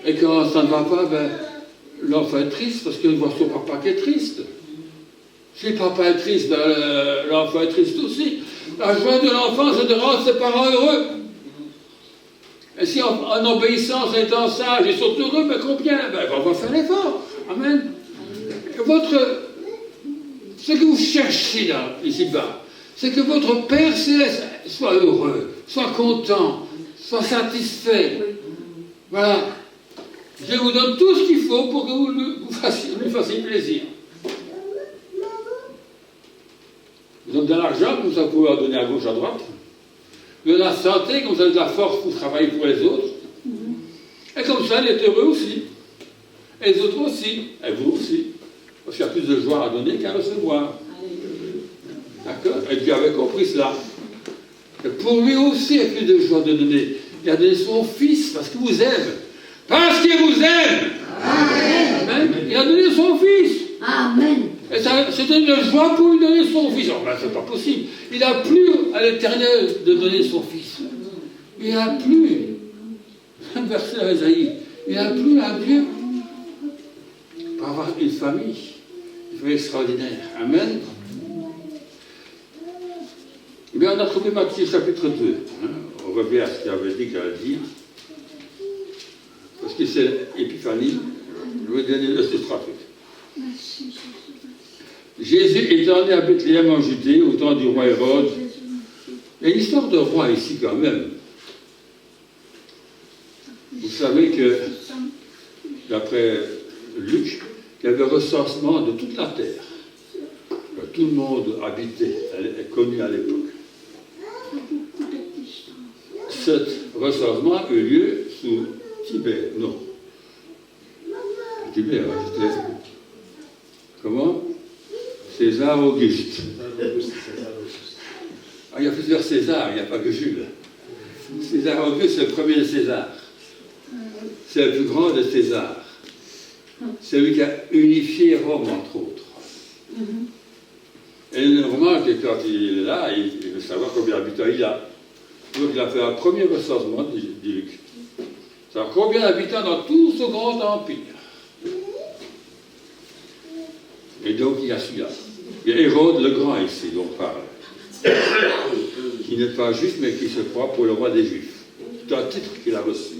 Et quand ça ne va pas, ben, l'enfant est triste parce qu'il voit son papa qui est triste. Si le papa est triste, ben, l'enfant est triste aussi. La joie de l'enfant, c'est de rendre ses parents heureux. Et si en obéissance, en étant sage, ils sont heureux, ben combien? Ben, on va faire l'effort. Amen. Ce que vous cherchez là, ici-bas, c'est que votre Père Céleste soit heureux, soit content, soit satisfait. Voilà. Je vous donne tout ce qu'il faut pour que vous lui fassiez plaisir. Vous donne de l'argent, comme ça vous pouvez en donner à gauche, à droite. Vous donne la santé, comme ça vous avez de la force pour travailler pour les autres. Et comme ça, il est heureux aussi. Et les autres aussi. Et vous aussi. Parce qu'il y a plus de joie à donner qu'à recevoir. D'accord? Et Dieu avait compris cela. Et pour lui aussi, il y a plus de joie de donner. Il a donné son fils parce qu'il vous aime. Parce qu'il vous aime. Amen. Il a donné son fils. Amen. Et c'était une joie pour lui donner son fils. Oh, ben, c'est pas possible. Il n'a plus à l'Éternel de donner son fils. Il n'a plus. Un verset à Isaïe. Il n'a plus à Dieu pour avoir une famille. Une famille extraordinaire. Amen. Eh bien, on a trouvé Matthieu chapitre 2. Hein. On revient à ce qu'il avait dit qu'il allait dire. Parce que c'est l'épiphanie. Je vais donner ces 3 trucs. Jésus étant né à Bethléem en Judée, au temps du roi Hérode. Il y a une histoire de roi ici quand même. Vous savez que, d'après Luc, il y avait recensement de toute la terre. Tout le monde habitait, est connu à l'époque. Ce recensement a eu lieu sous Tibère, non. Tibère, c'était... Comment? César Auguste. Ah, il y a plusieurs Césars, il n'y a pas que Jules. César Auguste, c'est le premier de César. C'est le plus grand de César. C'est lui qui a unifié Rome, entre autres. Et le roman, quand il est là, il veut savoir combien d'habitants il a. Donc il a fait un premier recensement, dit Luc. C'est combien d'habitants dans tout ce grand empire. Et donc il y a celui-là. Il y a Hérode le Grand ici, dont on parle. Qui n'est pas juif, mais qui se croit pour le roi des Juifs. C'est un titre qu'il a reçu.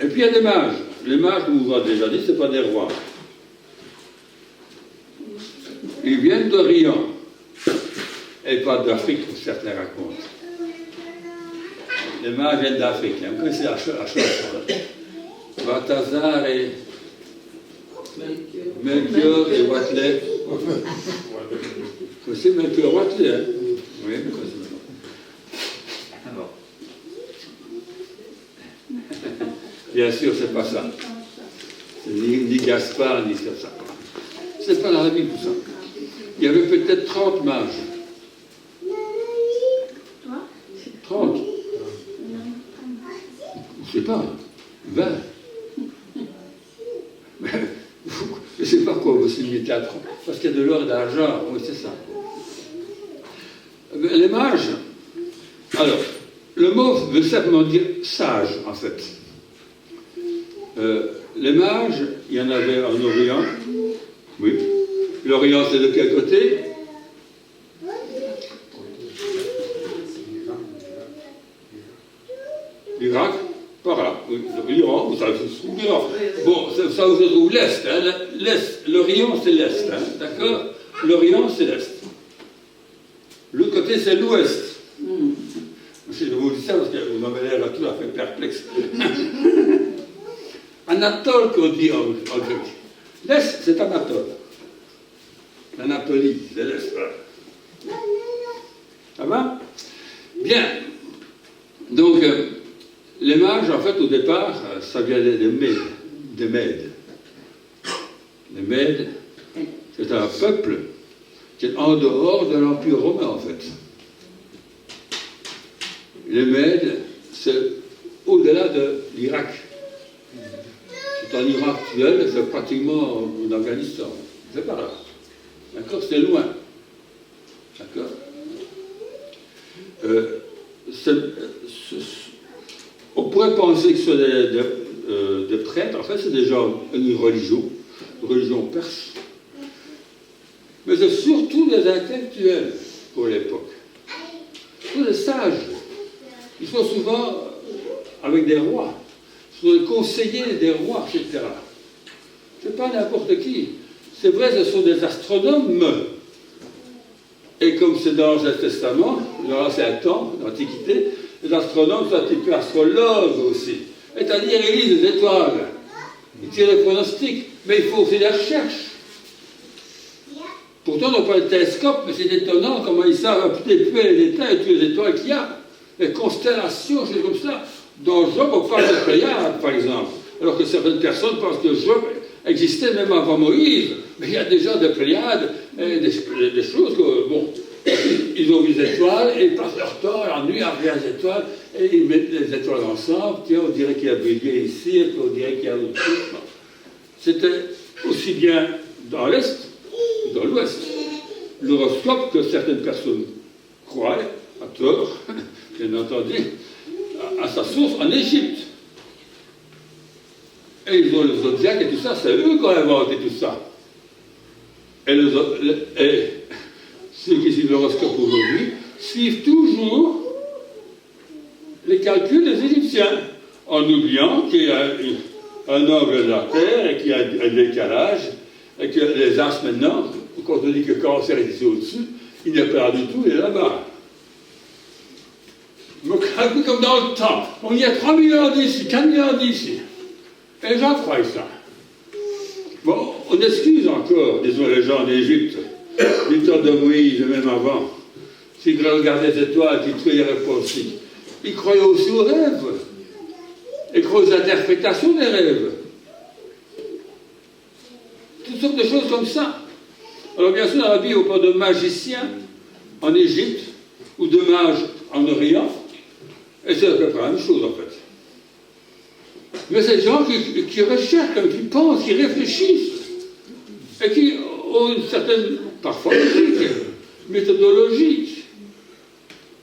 Et puis il y a des mages. Les mages, comme vous avez déjà dit, ce ne sont pas des rois. Ils viennent d'Orient. Et pas d'Afrique, comme certains racontent. Les mages viennent d'Afrique. Vous connaissez la chanson. Balthazar et Melchior et Watley. Vous connaissez Melchior Watley, hein? Oui, vous connaissez maintenant. Alors. Bien sûr, c'est pas ça. Ni Gaspard, ni ça. C'est pas dans la Bible, tout ça. Il y avait peut-être 30 mages. 30. Je sais pas. 20. Je ne sais pas quoi vous limitez à 30. Parce qu'il y a de l'or et de l'argent. Oui, c'est ça. Les mages. Alors, le mot veut simplement dire sage, en fait. Les mages, il y en avait en Orient. Oui. L'Orient, c'est de quel côté? L'Irak, par là. Oui. L'Iran, vous savez, c'est l'Iran. Bon, ça vous se trouve l'Est. Hein. L'Orient, c'est l'Est. Hein. D'accord? L'Orient, c'est l'Est. L'autre côté, c'est l'Ouest. Je vous dis ça parce que vous m'avez l'air tout à fait perplexe. Anatole, qu'on dit en grec. L'Est, c'est Anatole. L'Anatolie, c'est l'Est. Ça va? Bien. Donc, les mages, en fait, au départ, ça vient des Mèdes. Des Mèdes. Les Mèdes, c'est un peuple qui est en dehors de l'Empire romain, en fait. Les Mèdes, c'est au-delà de l'Irak. C'est en Iran actuel, c'est pratiquement en Afghanistan. C'est par là. D'accord? C'est loin. D'accord? On pourrait penser que ce sont des prêtres. En fait, c'est des gens, une religion perse. Mais c'est surtout des intellectuels pour l'époque. Tous des sages. Ils sont souvent avec des rois. Ils sont des conseillers des rois, etc. C'est pas n'importe qui. C'est vrai, ce sont des astronomes. Et comme c'est dans l'Ancien Testament, dans l'Ancien temps, l'Antiquité, les astronomes sont un petit peu astrologues aussi. C'est-à-dire, ils lisent les étoiles. Ils tirent des pronostics. Mais il faut aussi des recherches. Pourtant, on n'a pas de télescope, mais c'est étonnant comment ils savent un petit peu les détails de toutes les étoiles qu'il y a. Les constellations, choses comme ça. Dans Job, on parle de Pléiades, par exemple. Alors que certaines personnes pensent que Job existait même avant Moïse. Mais il y a déjà des Pléiades, des choses que, bon, ils ont vu des étoiles et ils passent leur temps la nuit à regarder les étoiles et ils mettent les étoiles ensemble. Tiens, on dirait qu'il y a brillé ici, et puis on dirait qu'il y a autre chose. C'était aussi bien dans l'Est que dans l'Ouest. L'horoscope que certaines personnes croient, à tort, bien entendu, à sa source en Égypte. Et ils ont le zodiaque et tout ça, c'est eux qui ont inventé tout ça. Et ceux qui suivent l'horoscope aujourd'hui suivent toujours les calculs des Égyptiens, en oubliant qu'il y a un angle de la Terre et qu'il y a un décalage, et que les astres maintenant, quand on dit que Cancer est ici au-dessus, il n'y a pas du tout, il est là-bas. Donc, un peu comme dans le temps, on y a 3 millions d'ici, 4 millions d'ici. Et les gens croient ça. Bon, on excuse encore, disons, les gens d'Égypte, du temps de Moïse, même avant. S'ils regardaient les étoiles, ils trouvaient les réponses. Ils croyaient aussi aux rêves. Ils croyaient aux interprétations des rêves. sortes de choses comme ça. Alors bien sûr, dans la Bible, on parle de magiciens en Égypte, ou de mages en Orient, et c'est à peu près la même chose en fait. Mais c'est des gens qui recherchent, qui pensent, qui réfléchissent, et qui ont une certaine, parfois logique, méthodologique,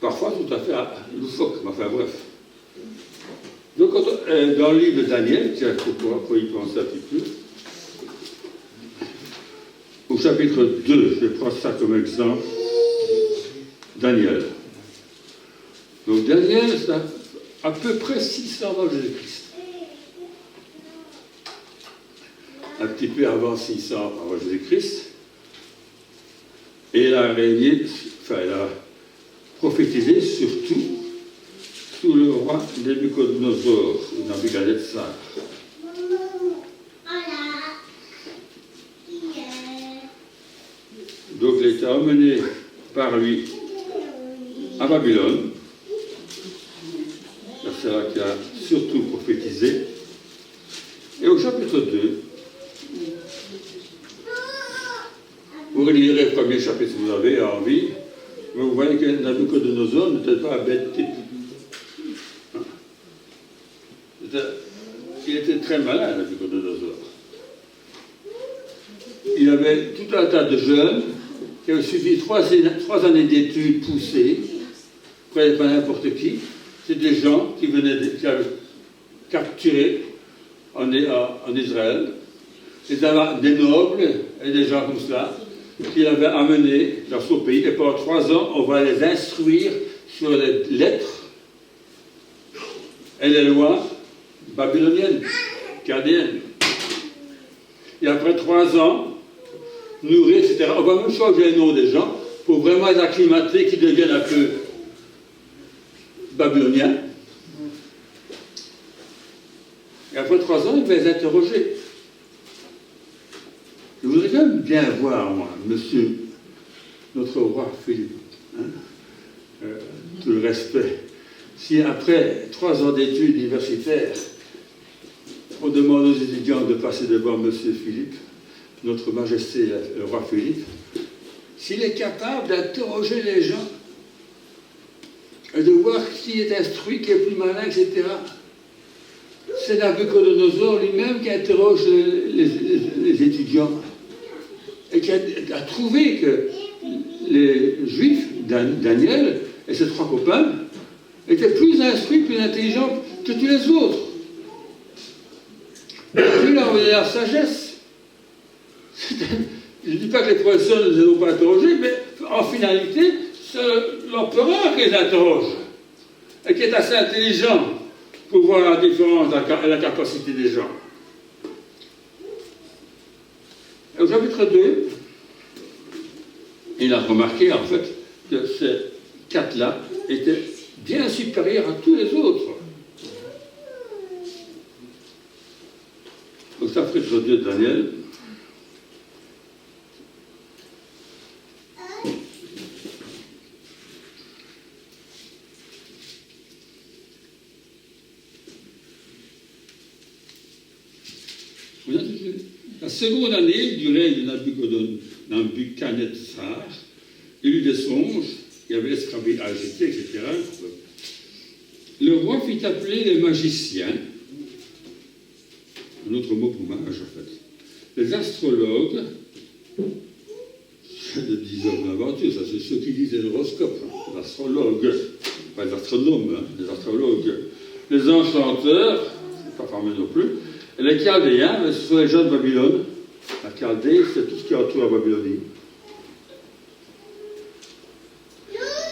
parfois tout à fait loufoque, enfin bref. Donc dans le livre de Daniel, tiens, pour y penser un petit peu, au chapitre 2, je prends ça comme exemple, Daniel. Donc Daniel, c'est à peu près 600 avant Jésus-Christ. Un petit peu avant 600 avant Jésus-Christ. Et elle a régné, enfin elle a prophétisé surtout sous le roi Nabuchodonosor, ou Nabuchodonosor. Donc il a été emmené par lui à Babylone. C'est là qu'il a surtout prophétisé. Et au chapitre 2, vous relirez le premier chapitre si vous avez envie, mais vous voyez que Nabuchodonosor n'était pas un bête type. Il était très malin, Nabuchodonosor. Il avait tout un tas de jeunes qui avaient suivi 3 années d'études poussées, croyez pas n'importe qui. C'est des gens qui avaient capturé en Israël, des nobles et des gens comme cela, qui l'avaient amené dans son pays. Et pendant 3 ans, on va les instruire sur les lettres et les lois babyloniennes, chaldéennes. Et après 3 ans, nourrir, etc. On va même changer le nom des gens pour vraiment les acclimater, qu'ils deviennent un peu babyloniens. Et après 3 ans, il va les interroger. Je voudrais quand même bien voir, moi, monsieur, notre roi Philippe, tout le respect, si après 3 ans d'études universitaires, on demande aux étudiants de passer devant monsieur Philippe, notre majesté, le roi Philippe, s'il est capable d'interroger les gens, et de voir qui est instruit, qui est plus malin, etc. C'est Nabuchodonosor lui-même qui interroge les étudiants et qui a trouvé que les Juifs, Daniel et ses 3 copains, étaient plus instruits, plus intelligents que tous les autres. Et puis il a envoyé la sagesse. Je ne dis pas que les professeurs ne les ont pas interrogés, mais en finalité, c'est l'empereur qui les interroge et qui est assez intelligent pour voir la différence et la capacité des gens. Et au chapitre 2, il a remarqué en fait que ces 4-là étaient bien supérieurs à tous les autres. Au chapitre 2 de Daniel, la seconde année du règne de Nabuchodonosor, il eut des songes, il y avait l'esclavage, etc. Le roi fit appeler les magiciens, un autre mot pour mage en fait, les astrologues, c'est de 10 hommes d'aventure, ça c'est ceux qui disent l'horoscope, les astrologues, pas les astronomes, les astrologues, les enchanteurs, pas formés non plus, et les Chaldéens, ce sont les gens de Babylone. La Chaldée, c'est tout ce qui entoure la Babylonie.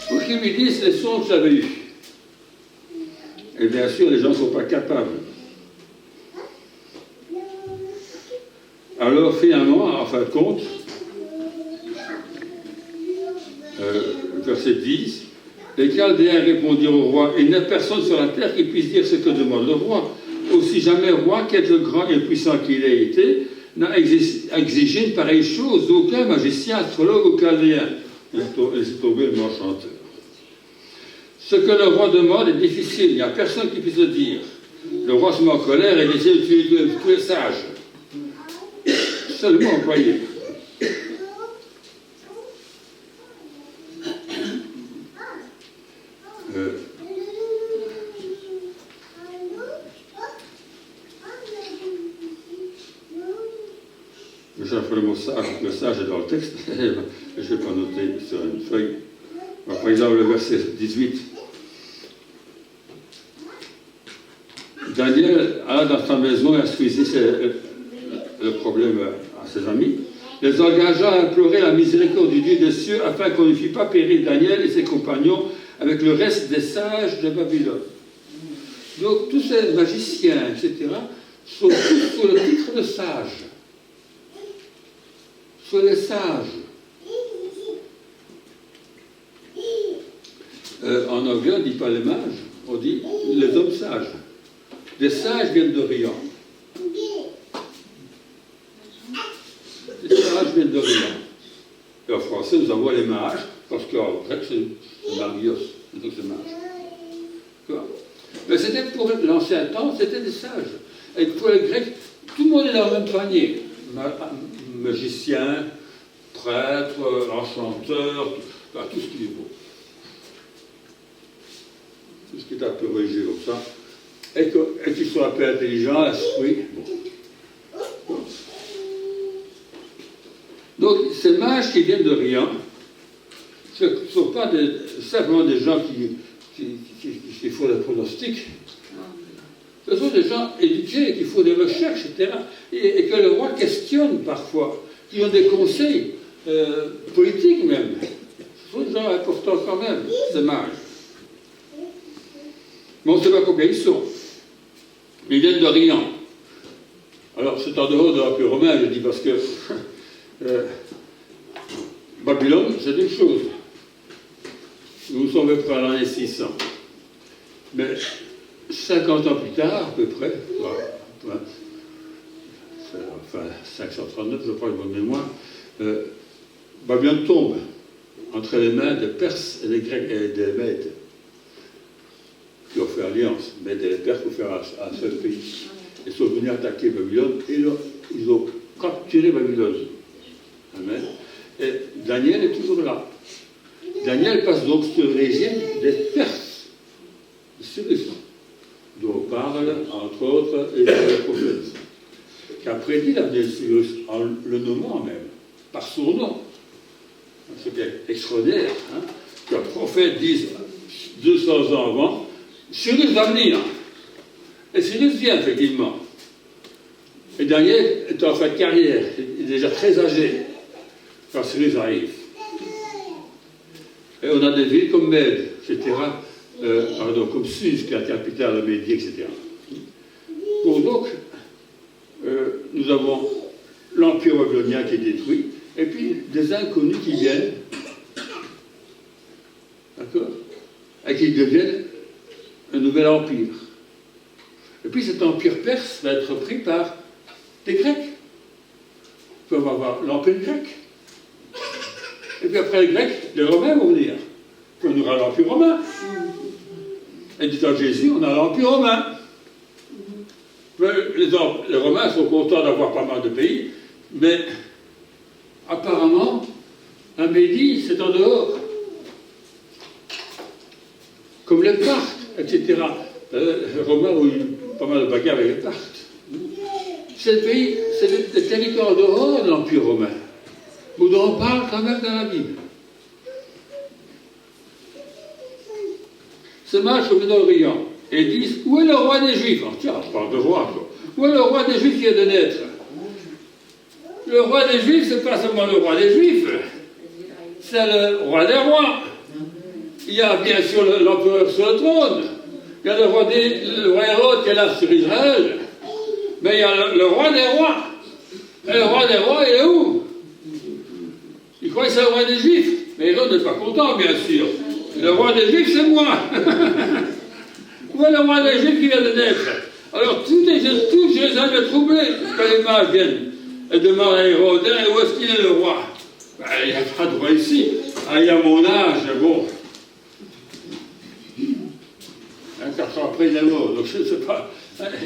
Pour qu'ils lui disent les sons que j'avais eus. Et bien sûr, les gens ne sont pas capables. Alors finalement, en fin de compte, verset 10, les Chaldéens répondirent au roi, il n'y a personne sur la terre qui puisse dire ce que demande le roi. Aussi jamais roi, quelque grand et puissant qu'il ait été, n'a exigé une pareille chose d'aucun magicien, astrologue ou chaldéen. Il s'est tombé le enchanteur. Ce que le roi demande est difficile, il n'y a personne qui puisse le dire. Le roi se met en colère et décide de tuer tous les sages. c'est le mot employé. Je vais faire le sage est dans le texte, je ne vais pas noter sur une feuille. Alors, par exemple, le verset 18. Daniel alla dans sa maison et instruisit le problème à ses amis. Les engagea à implorer la miséricorde du Dieu des cieux afin qu'on ne fît pas périr Daniel et ses compagnons avec le reste des sages de Babylone. Donc tous ces magiciens, etc., sont tous sous le titre de sages. Sont les sages. En anglais, on ne dit pas les mages, on dit les hommes sages. Les sages viennent d'Orient. Les sages viennent d'Orient. Et en français, nous avons les mages, parce qu'en grec, c'est Marios, donc c'est mage. Mais c'était pour l'ancien temps, c'était des sages. Et pour les Grecs, tout le monde est dans le même panier. Magicien, prêtre, enchanteur, tout ce qui est beau. Tout ce qui est un peu religieux comme ça. Et qu'ils soient un peu intelligents, instruits. Bon. Donc, ces mages qui viennent d'Orient, ce ne sont pas simplement des gens qui font des pronostics. Ce sont des gens éduqués, qui font des recherches, etc. Et que le roi questionne parfois, qui ont des conseils politiques même. Ce sont des gens importants quand même, ces mages. Mais on ne sait pas combien ils sont. Ils viennent d'Orient. Alors, c'est en dehors de l'Empire romain, je dis, parce que Babylone, c'est une chose. Nous sommes à peu près à l'année 600. Mais 50 ans plus tard, à peu près, enfin 539, je crois, de bonne mémoire, Babylone tombe entre les mains des Perses et des Grecs et des Mèdes, qui ont fait alliance. Mèdes et les Perses pour faire un seul pays. Ils sont venus attaquer Babylone et ils ont capturé Babylone. Amen. Et Daniel est toujours là. Daniel passe donc sur le régime des Perses, dont on parle, entre autres, et le prophète, qui a prédit l'avenir de Cyrus, en le nommant même, par son nom. C'est bien extraordinaire, hein, qu'un prophète dise 200 ans avant, Cyrus va venir. Et Cyrus vient, effectivement. Et Daniel est en fin de carrière, il est déjà très âgé quand Cyrus arrive. Et on a des villes comme Mède, etc., comme Suse, qui est la capitale de Médie, etc. Bon, donc, nous avons l'Empire babylonien qui est détruit, et puis des inconnus qui viennent, d'accord, et qui deviennent un nouvel empire. Et puis cet empire perse va être pris par des Grecs. Puis on va avoir l'empire grec. Et puis après les Grecs, les Romains vont venir. Puis on aura l'empire romain. Et du temps de Jésus, on a l'empire romain. Les Romains sont contents d'avoir pas mal de pays, mais apparemment, la Médie, c'est en dehors. Comme les Parthes, etc. Les Romains ont eu pas mal de bagarres avec les Parthes. C'est le pays, c'est le territoire en dehors de l'Empire romain. Où on parle quand même dans la Bible. Ces mages sont venus d'Orient et disent, où est le roi des Juifs? Alors, tiens, on parle de roi, quoi. Où est le roi des Juifs qui vient de naître? Le roi des Juifs, c'est pas seulement le roi des Juifs, c'est le roi des rois. Il y a bien sûr l'empereur sur le trône. Il y a le roi Hérode qui est là sur Israël. Mais il y a le roi des rois. Et le roi des rois, il est où? Il croit que c'est le roi des Juifs. Mais Hérode n'est pas content, bien sûr. Le roi des Juifs, c'est moi. Où est le roi des Juifs qui vient de naître? Alors, tout Jérusalem est troublé quand les mages viennent et demandent à Hérode, où est-ce qu'il est le roi? Ben, il n'y a pas de roi ici. Ah, il y a mon âge, bon. 4 ans après, il est mort. Donc, je ne sais pas.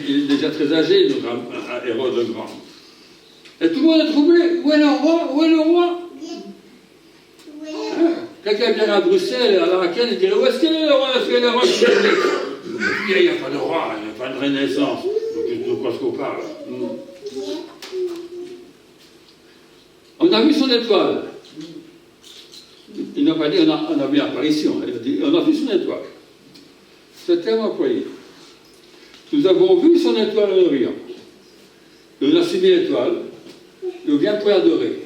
Il est déjà très âgé, donc, Hérode le Grand. Et tout le monde est troublé. Où est le roi? Où est le roi? Hein? Quelqu'un vient à Bruxelles, à la Raquel, il dirait, où est-ce qu'il est le roi? Est-ce qu'il est le roi? Il n'y a pas de roi, il n'y a pas de renaissance. De quoi est-ce qu'on parle? On a vu son étoile. Il n'a pas dit on a vu l'apparition, il a dit on a vu son étoile. C'est le terme employé. Nous avons vu son étoile à l'Orient. Et on a suivi l'étoile, et on vient pour l'adorer.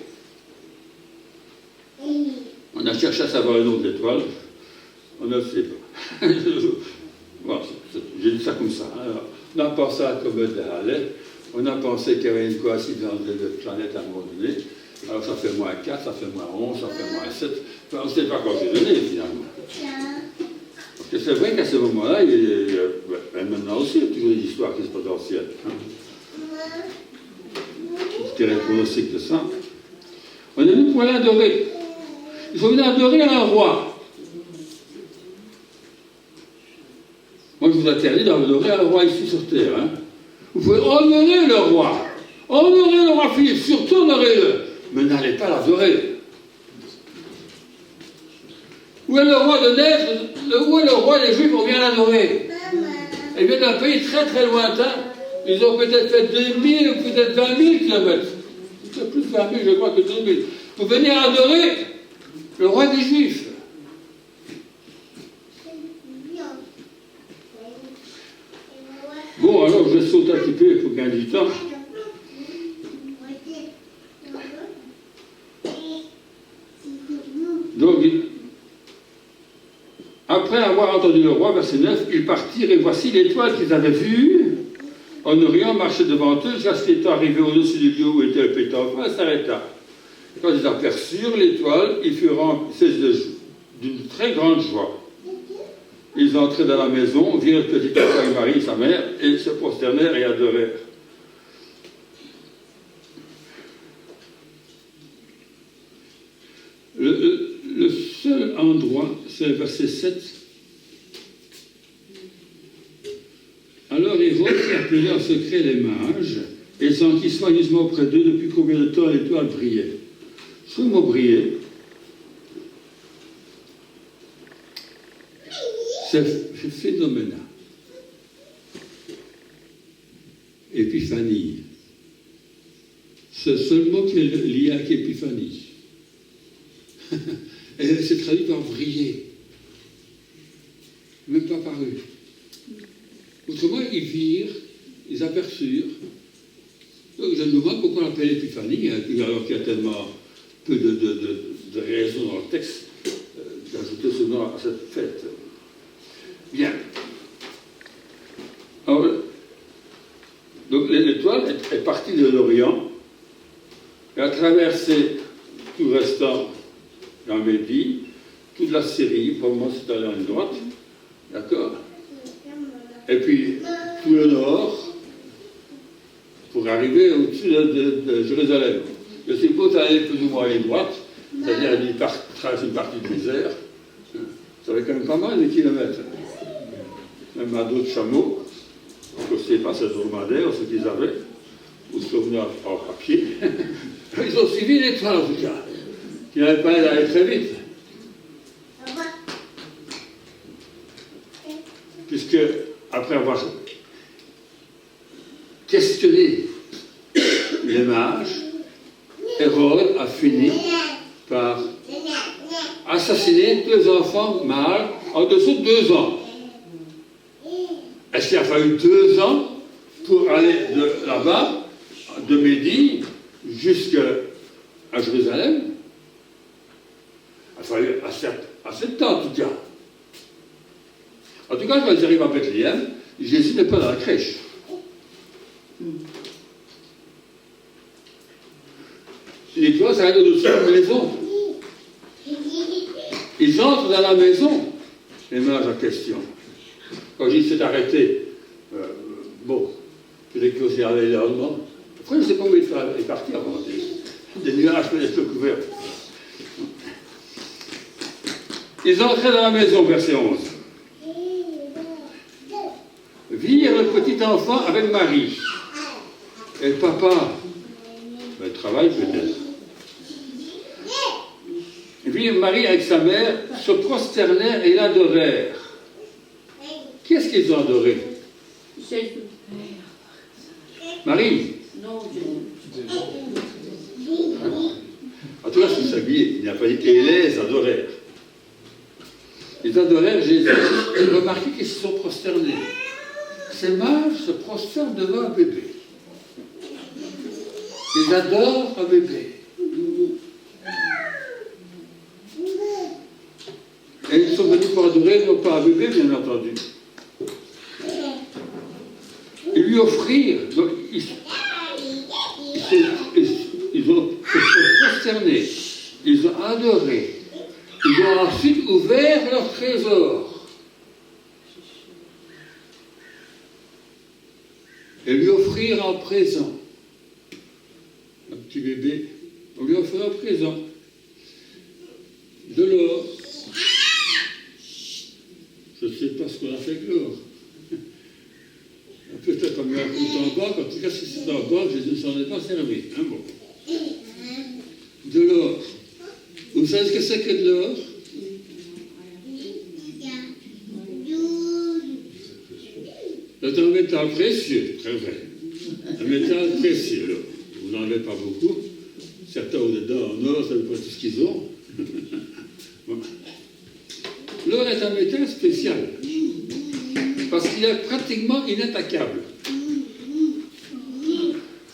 On a cherché à savoir le nom de l'étoile, on ne le sait pas. Bon, j'ai dit ça comme ça. Alors, on a pensé à la comète de Halley, on a pensé qu'il y avait une coïncidence de planètes à un moment donné. Alors ça fait moins 4, ça fait moins 11, ça fait moins 7. Enfin, on ne sait pas quoi c'est donné finalement. Parce que c'est vrai qu'à ce moment-là, maintenant aussi, il y a toujours des histoires qui se passent dans le ciel. C'était un pronostic de ça. On est venu pour aller adorer. Ils sont venus adorer un roi. Moi, je vous interdis d'adorer un roi ici sur terre. Hein. Vous pouvez honorer le roi. Honorez le roi Philippe, surtout honorez-le. Mais n'allez pas l'adorer. Où est le roi de naître? Où est le roi des Juifs? On vient l'adorer. Il vient d'un pays très très lointain. Ils ont peut-être fait 2000 ou peut-être 20 000 kilomètres. C'est plus de 20 000, je crois, que 2000. Pour venir adorer le roi des Juifs. Bon, alors je saute un petit peu, il faut gagner du temps. Donc, après avoir entendu le roi, verset 9, ils partirent et voici l'étoile qu'ils avaient vue en Orient marchait devant eux jusqu'à ce qu'il était arrivé au-dessus du lieu où était le petit enfant et s'arrêta. Quand ils aperçurent l'étoile, ils furent d'une très grande joie. Ils entraient dans la maison, virent le petit enfant et Marie, sa mère, et se prosternèrent et adorèrent. Le seul endroit, c'est le verset 7. Alors Hérode appelait en secret les mages et s'enquit soigneusement auprès d'eux depuis combien de temps l'étoile brillait. Sous le mot briller, c'est phénoménal. Épiphanie. C'est le seul mot qui est lié à épiphanie. Et c'est traduit par briller. Même pas paru. Autrement, ils virent, ils aperçurent. Donc, je me demande pourquoi on l'appelle épiphanie, alors qu'il y a tellement peu de raisons dans le texte d'ajouter ce nom à cette fête. Bien. Alors, donc l'étoile est partie de l'Orient et a traversé tout le restant la Médie, toute la Syrie, pour le moment c'est allé en droite, d'accord? Et puis tout le nord, pour arriver au-dessus de Jérusalem. Je suppose aller plus ou moins à la droite, c'est-à-dire traverser une partie du désert, ça fait quand même pas mal de kilomètres. Même à d'autres chameaux, aussi par ces dromadaires, ceux qu'ils avaient, ou se venus à pied, ils ont suivi l'étoile en tout cas. Il n'avait pas d'aller très vite. Puisque, après avoir questionné les mages, Hérode a fini par assassiner tous les enfants mâles en dessous de 2 ans. Est-ce qu'il a fallu 2 ans pour aller de là-bas, de Médie, jusqu'à Jérusalem? Il a fallu assez de temps, en tout cas. En tout cas, quand ils arrivent à Bethléem, Jésus n'est pas dans la crèche. L'étoile s'arrête au-dessus de la maison. Ils entrent dans la maison. Les mages en question. Quand Jésus s'est arrêté, bon, je l'ai closé à l'élément. Après, je ne sais pas où il est parti avant. Des nuages peut-être couverts. Ils entraient dans la maison, verset 11. Virent le petit enfant avec Marie. Et le papa, travail peut-être. Et puis Marie avec sa mère se prosternèrent et l'adorèrent. Qui est-ce qu'ils ont adoré? Marie. En tout cas, c'est s'habiller. Il n'a pas dit et les adorèrent. Ils adorèrent Jésus. Remarquez qu'ils se sont prosternés. Ces mages se prosternent devant un bébé. Ils adorent un bébé. Et ils sont venus pour adorer, non pas un bébé, bien entendu. Et lui offrir. Donc, ils ont se sont prosternés. Ils ont adoré. Ils ont ensuite ouvert leur trésor. Et lui offrir en présent. Un petit bébé, on lui offre un présent. De l'or. Je ne sais pas ce qu'on a fait avec l'or. Peut-être on met un compte en banque, en tout cas si c'est en banque, Jésus ne s'en est pas servi. Hein, bon. De l'or. Vous savez ce que c'est que de l'or? C'est un métal précieux, très vrai. Un métal précieux, là. Vous n'en avez pas beaucoup. Certains au-dedans en or, ça ne veut pas tout ce qu'ils ont. Bon. L'or est un métal spécial. Parce qu'il est pratiquement inattaquable.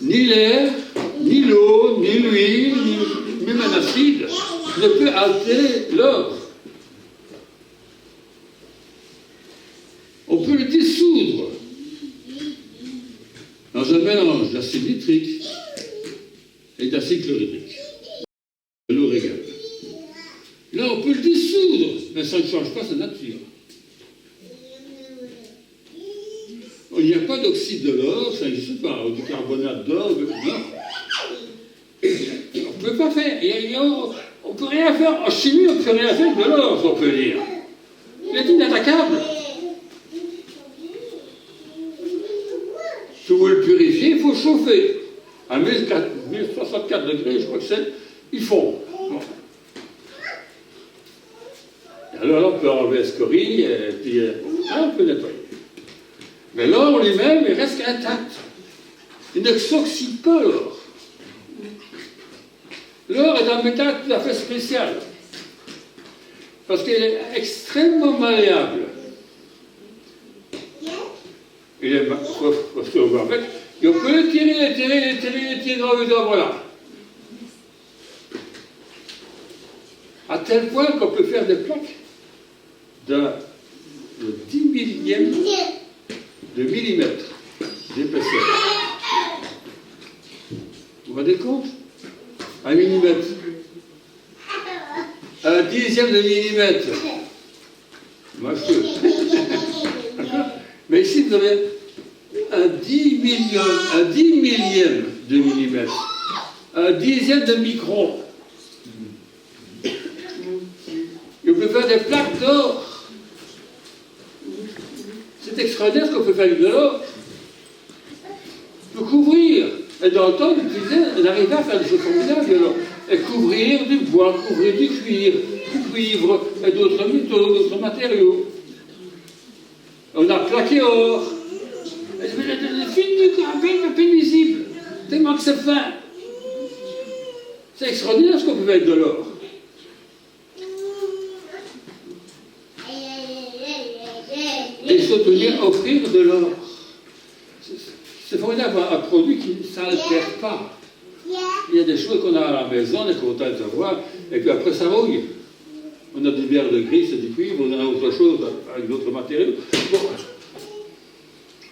Ni l'air, ni l'eau, ni l'huile, ni même un acide ne peut altérer l'or. On peut le dissoudre dans un mélange d'acide nitrique et d'acide chlorhydrique. De l'eau régale. Là, on peut le dissoudre, mais ça ne change pas sa nature. Il n'y a pas d'oxyde de l'or, ça n'existe pas, ou du carbonate d'or, non. On ne peut pas faire. On ne peut rien faire. En chimie, on ne peut rien faire de l'or, si on peut dire. Il est inattaquable. Si vous voulez le purifier, il faut chauffer. À 1064 degrés, je crois que c'est, il fond. Bon. Alors là, on peut enlever la scorie, et puis on peut nettoyer. Mais l'or lui-même, il reste intact. Il ne s'oxyde pas, l'or. L'or est un métal tout à fait spécial. Parce qu'il est extrêmement malléable. Il est avec. Et on peut l'étirer dans le dos, voilà. À tel point qu'on peut faire des plaques d'un 10 millième de millimètre d'épaisseur. Vous vous rendez compte? Un millimètre. Un dixième de millimètre. Moi, je peux. Mais ici, vous avez un 10 millième de millimètre. Un dixième de micron. Et on peut faire des plaques d'or. C'est extraordinaire ce qu'on peut faire avec de l'or. On peut couvrir. Et dans le temps, on arrivait à faire des choses formidables de l'or. Et couvrir du bois, couvrir du cuir, du cuivre et d'autres métaux, d'autres matériaux. On a plaqué or. C'est fini, à peine visible. Tellement que c'est fin. C'est extraordinaire ce qu'on peut faire avec de l'or. Et soutenir, offrir de l'or. C'est formidable, un produit qui ne s'altère pas. Il y a des choses qu'on a à la maison, on est content de savoir, et puis après ça rouille. On a des bières de gris, c'est du cuivre, on a autre chose avec d'autres matériaux. Bon.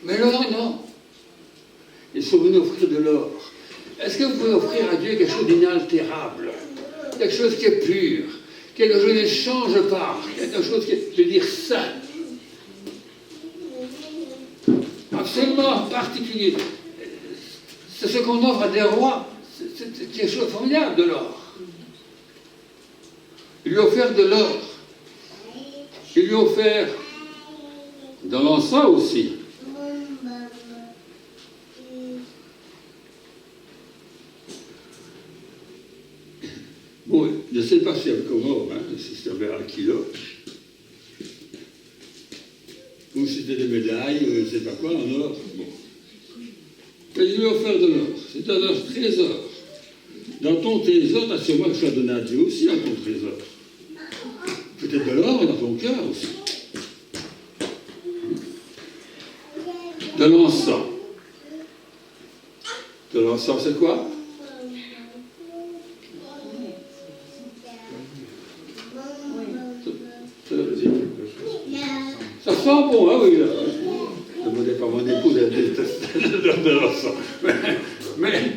Mais l'or, non. Ils sont venus offrir de l'or. Est-ce que vous pouvez offrir à Dieu quelque chose d'inaltérable, quelque chose qui est pur, quelque chose qui ne change pas, quelque chose qui est, je veux dire, sain, absolument particulier. C'est ce qu'on offre à des rois. C'est quelque chose de formidable, de l'or. Il lui a offert de l'or. Il lui a offert de l'encens aussi. je ne sais pas si avec comment, hein, si c'était 1 kilo, ou si c'était des médailles, ou je ne sais pas quoi, en or. Bon. Et je lui ai offert de l'or. C'est un trésor. Dans ton trésor, tu as sûrement que tu as donné à Dieu aussi dans ton trésor. Peut-être de l'or dans ton cœur aussi. De l'encens. De l'encens, c'est quoi? Ça sent bon, hein, oui. Là. Ne demandez pas à mon épouse, elle déteste l'odeur de l'encens. Mais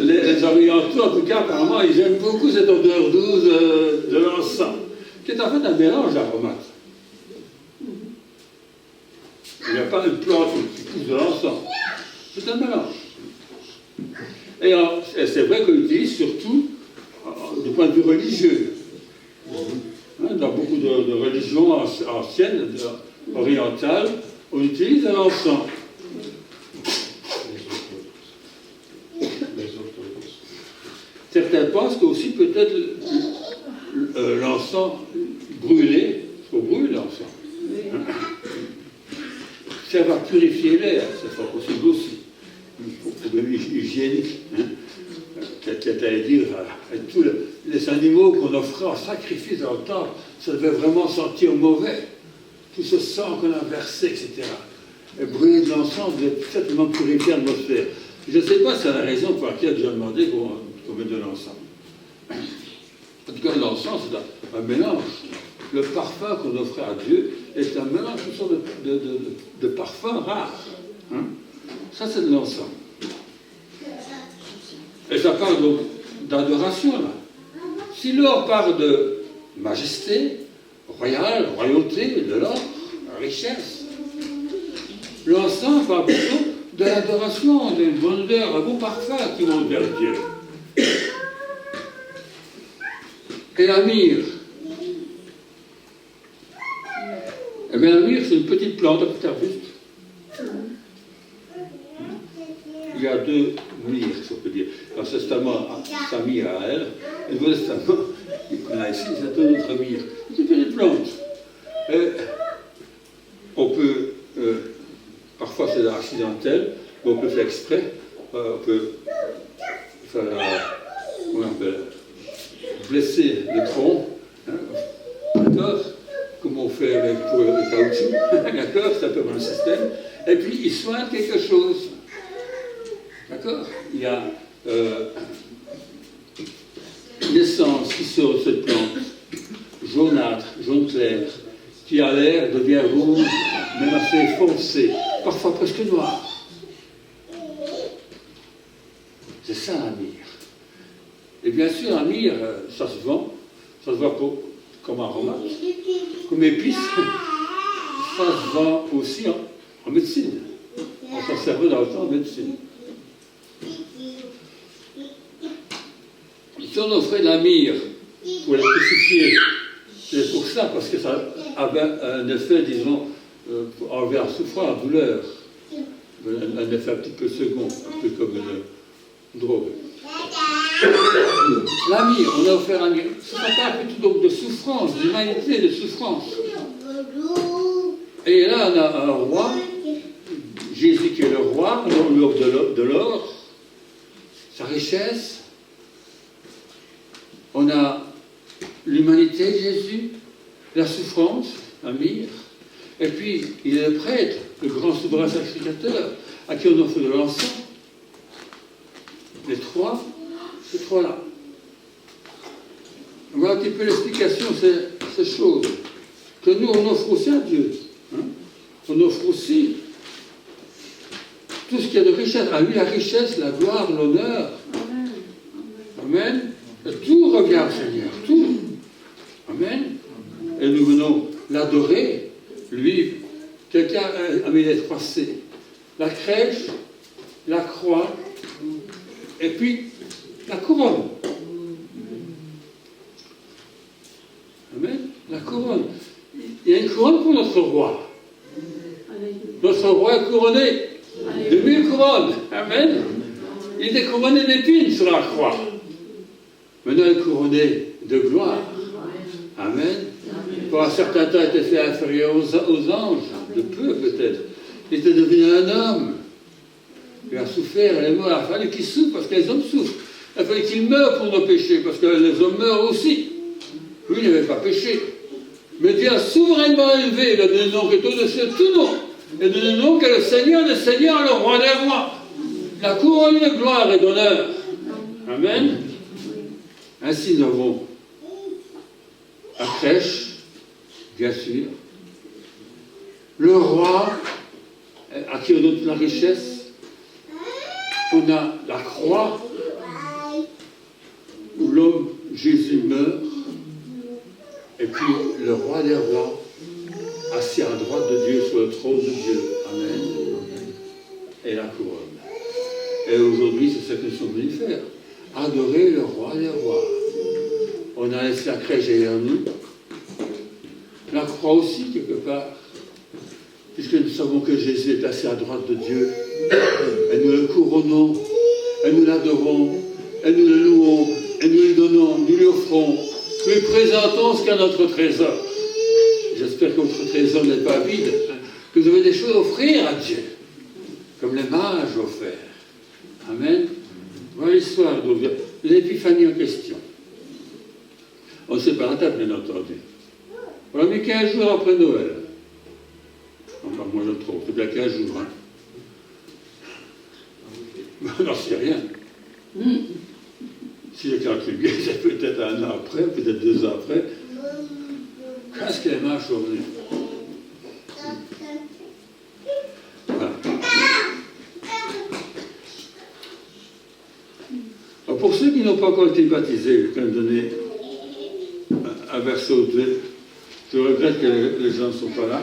les orientaux, en tout cas, apparemment, ils aiment beaucoup cette odeur douce de l'encens, qui est en fait un mélange d'aromates. Il n'y a pas une plante qui pousse de l'encens. C'est un mélange. Et c'est vrai qu'on l'utilise surtout du point de vue religieux. Dans beaucoup de religions anciennes, orientales, on utilise l'encens. Certains pensent qu'aussi peut-être l'encens brûlé, il faut brûler l'encens. Ça va purifier l'air, c'est pas possible aussi. Problème hygiénique. C'est-à-dire à tous les animaux qu'on offrait en sacrifice dans le temple, ça devait vraiment sentir mauvais. Tout ce sang qu'on a versé, etc. Et brûler de l'encens devait certainement purifier l'atmosphère. Je ne sais pas si c'est la raison pour laquelle j'ai demandé qu'on mette de l'encens. En tout cas, l'encens, c'est un mélange. Le parfum qu'on offrait à Dieu est un mélange de parfums rares. Hein? Ça, c'est de l'encens. Et ça parle donc d'adoration, là. Si l'or parle de majesté, royale, royauté, de l'or, richesse, l'encens parle plutôt de l'adoration, d'une bonne odeur, un bon parfum qui monte vers Dieu. Et la myrrhe. Eh bien, la myrrhe, c'est une petite plante, un petit arbuste. Il y a 2 myrrhes, si on peut dire. L'Ancien Testament, sa myrrhe à elle, et le Nouveau Testament, qu'on a ici, c'est une autre myrrhe. C'est une petite plante. On peut, parfois c'est accidentel, mais on peut faire exprès. On peut faire, on appelle, blesser le tronc, hein, d'accord, comme on fait pour le caoutchouc, d'accord, c'est un peu dans le système, et puis il soigne quelque chose. D'accord? Il y a une essence qui sort de cette plante, jaunâtre, jaune clair, qui à l'air devient rouge, même assez foncé, parfois presque noir. C'est ça la myrrhe. Et bien sûr, la myrrhe, ça se vend comme aromate, comme épice. Ça se vend aussi en médecine. On s'en servait dans le temps en médecine. Si on offrait de la myrrhe pour la crucifier, c'est pour ça, parce que ça avait un effet, disons, pour enlever la souffrance, la douleur. Un effet un petit peu second, un peu comme une drogue. La myrrhe, on a offert la myrrhe. Ça parle plutôt donc de souffrance, d'humanité, de souffrance. Et là, on a un roi, Jésus qui est le roi, on lui offre de l'or, sa richesse. On a l'humanité, Jésus, la souffrance, la myrrhe, et puis il est le prêtre, le grand souverain sacrificateur, à qui on offre de l'encens. Les ces trois-là. Voilà un petit peu l'explication de ces choses, que nous, on offre aussi à Dieu. Hein? On offre aussi tout ce qu'il y a de richesse. À lui, la richesse, la gloire, l'honneur. Amen. Et tout revient au Seigneur, tout. Amen. Et nous venons l'adorer. Lui, quelqu'un a mis les 3 C. La crèche, la croix, et puis la couronne. Amen. La couronne. Il y a une couronne pour notre roi. Notre roi est couronné de 1000 couronnes. Amen. Il était couronné d'épines sur la croix. Maintenant, il est couronné de gloire. Amen. Pour un certain temps, il était fait inférieur aux anges, de peu peut-être. Il était devenu un homme. Il a souffert, il est mort. Il a fallu qu'il souffre parce que les hommes souffrent. Il a fallu qu'il meure pour nos péchés parce que les hommes meurent aussi. Lui, il n'avait pas péché. Mais Dieu a souverainement élevé, il a donné le nom qui est au-dessus de tout nom. Il a donné le nom qu'est le Seigneur des Seigneurs, le Roi des Rois. La couronne de gloire et d'honneur. Amen. Ainsi, nous avons la crèche, bien sûr. Le roi, à qui on donne toute la richesse. On a la croix, où l'homme, Jésus, meurt. Et puis, le roi des rois, assis à droite de Dieu, sur le trône de Dieu. Amen. Et la couronne. Et aujourd'hui, c'est ce que nous sommes venus faire. Adorer le roi des rois. On a laissé la crèche derrière nous. La croix aussi, quelque part. Puisque nous savons que Jésus est assis à droite de Dieu. Et nous le couronnons. Et nous l'adorons. Et nous le louons. Et nous lui donnons. Nous lui offrons. Nous lui présentons ce qu'est notre trésor. J'espère que votre trésor n'est pas vide. Que vous avez des choses à offrir à Dieu. Comme les mages offert. Amen. Voilà l'histoire de l'épiphanie en question. On ne sait pas la date, bien entendu. On l'a mis 15 jours après Noël. Enfin, moi je le trouve, c'est bien 15 jours. Hein. On n'en sait rien. Si je calcule bien, c'est peut-être 1 an après, peut-être 2 ans après. Qu'est-ce que les mages sont venus? Voilà. Alors pour ceux qui n'ont pas encore été baptisés, je vais donner un verset au deux. Je regrette que les gens ne sont pas là.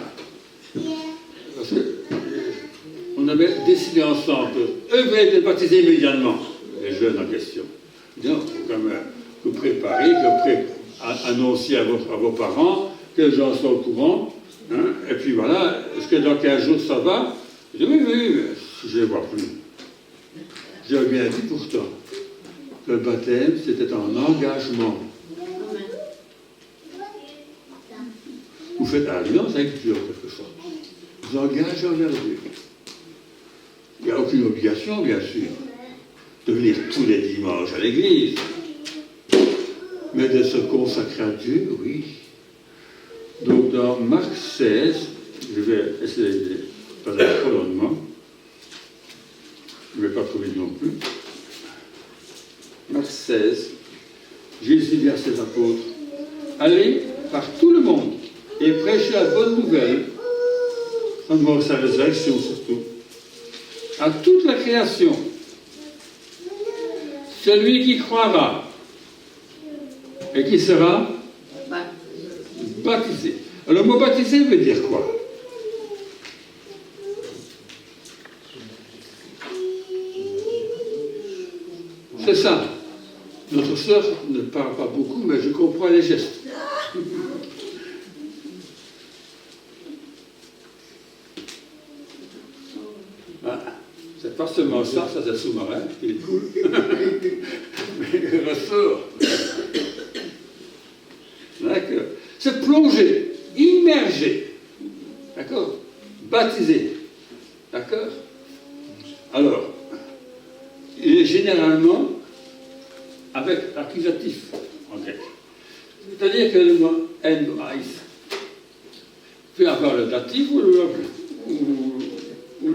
Parce qu'on avait décidé ensemble qu'eux voulaient être baptisés immédiatement, les jeunes en question. Donc, il faut quand même vous préparer, annoncer à vos parents, que les gens soient au courant. Hein, et puis voilà, est-ce que dans 15 jours ça va? Je dis oui, mais je ne les vois plus. J'avais bien dit pourtant. Le baptême, c'était un engagement. Vous faites alliance avec Dieu, en quelque sorte. Vous engagez envers Dieu. Il n'y a aucune obligation, bien sûr, de venir tous les dimanches à l'église. Mais de se consacrer à Dieu, oui. Donc, dans Marc 16, je vais essayer de faire un prolongement. Je ne vais pas trouver non plus. Marc 16, Jésus dit à ses apôtres, allez par tout le monde et prêchez la bonne nouvelle, en mort sa résurrection surtout, à toute la création. Celui qui croira et qui sera baptisé. Alors le mot baptisé veut dire quoi? C'est ça. Notre sœur ne parle pas beaucoup, mais je comprends les gestes. Voilà. C'est pas seulement ça, ça c'est sous-marin, il est cool. Mais il ressort. D'accord. C'est plonger, immerger. D'accord? Baptiser. D'accord? Alors, il est généralement avec l'accusatif en grec. C'est-à-dire que le mot en-ais peut avoir le datif ou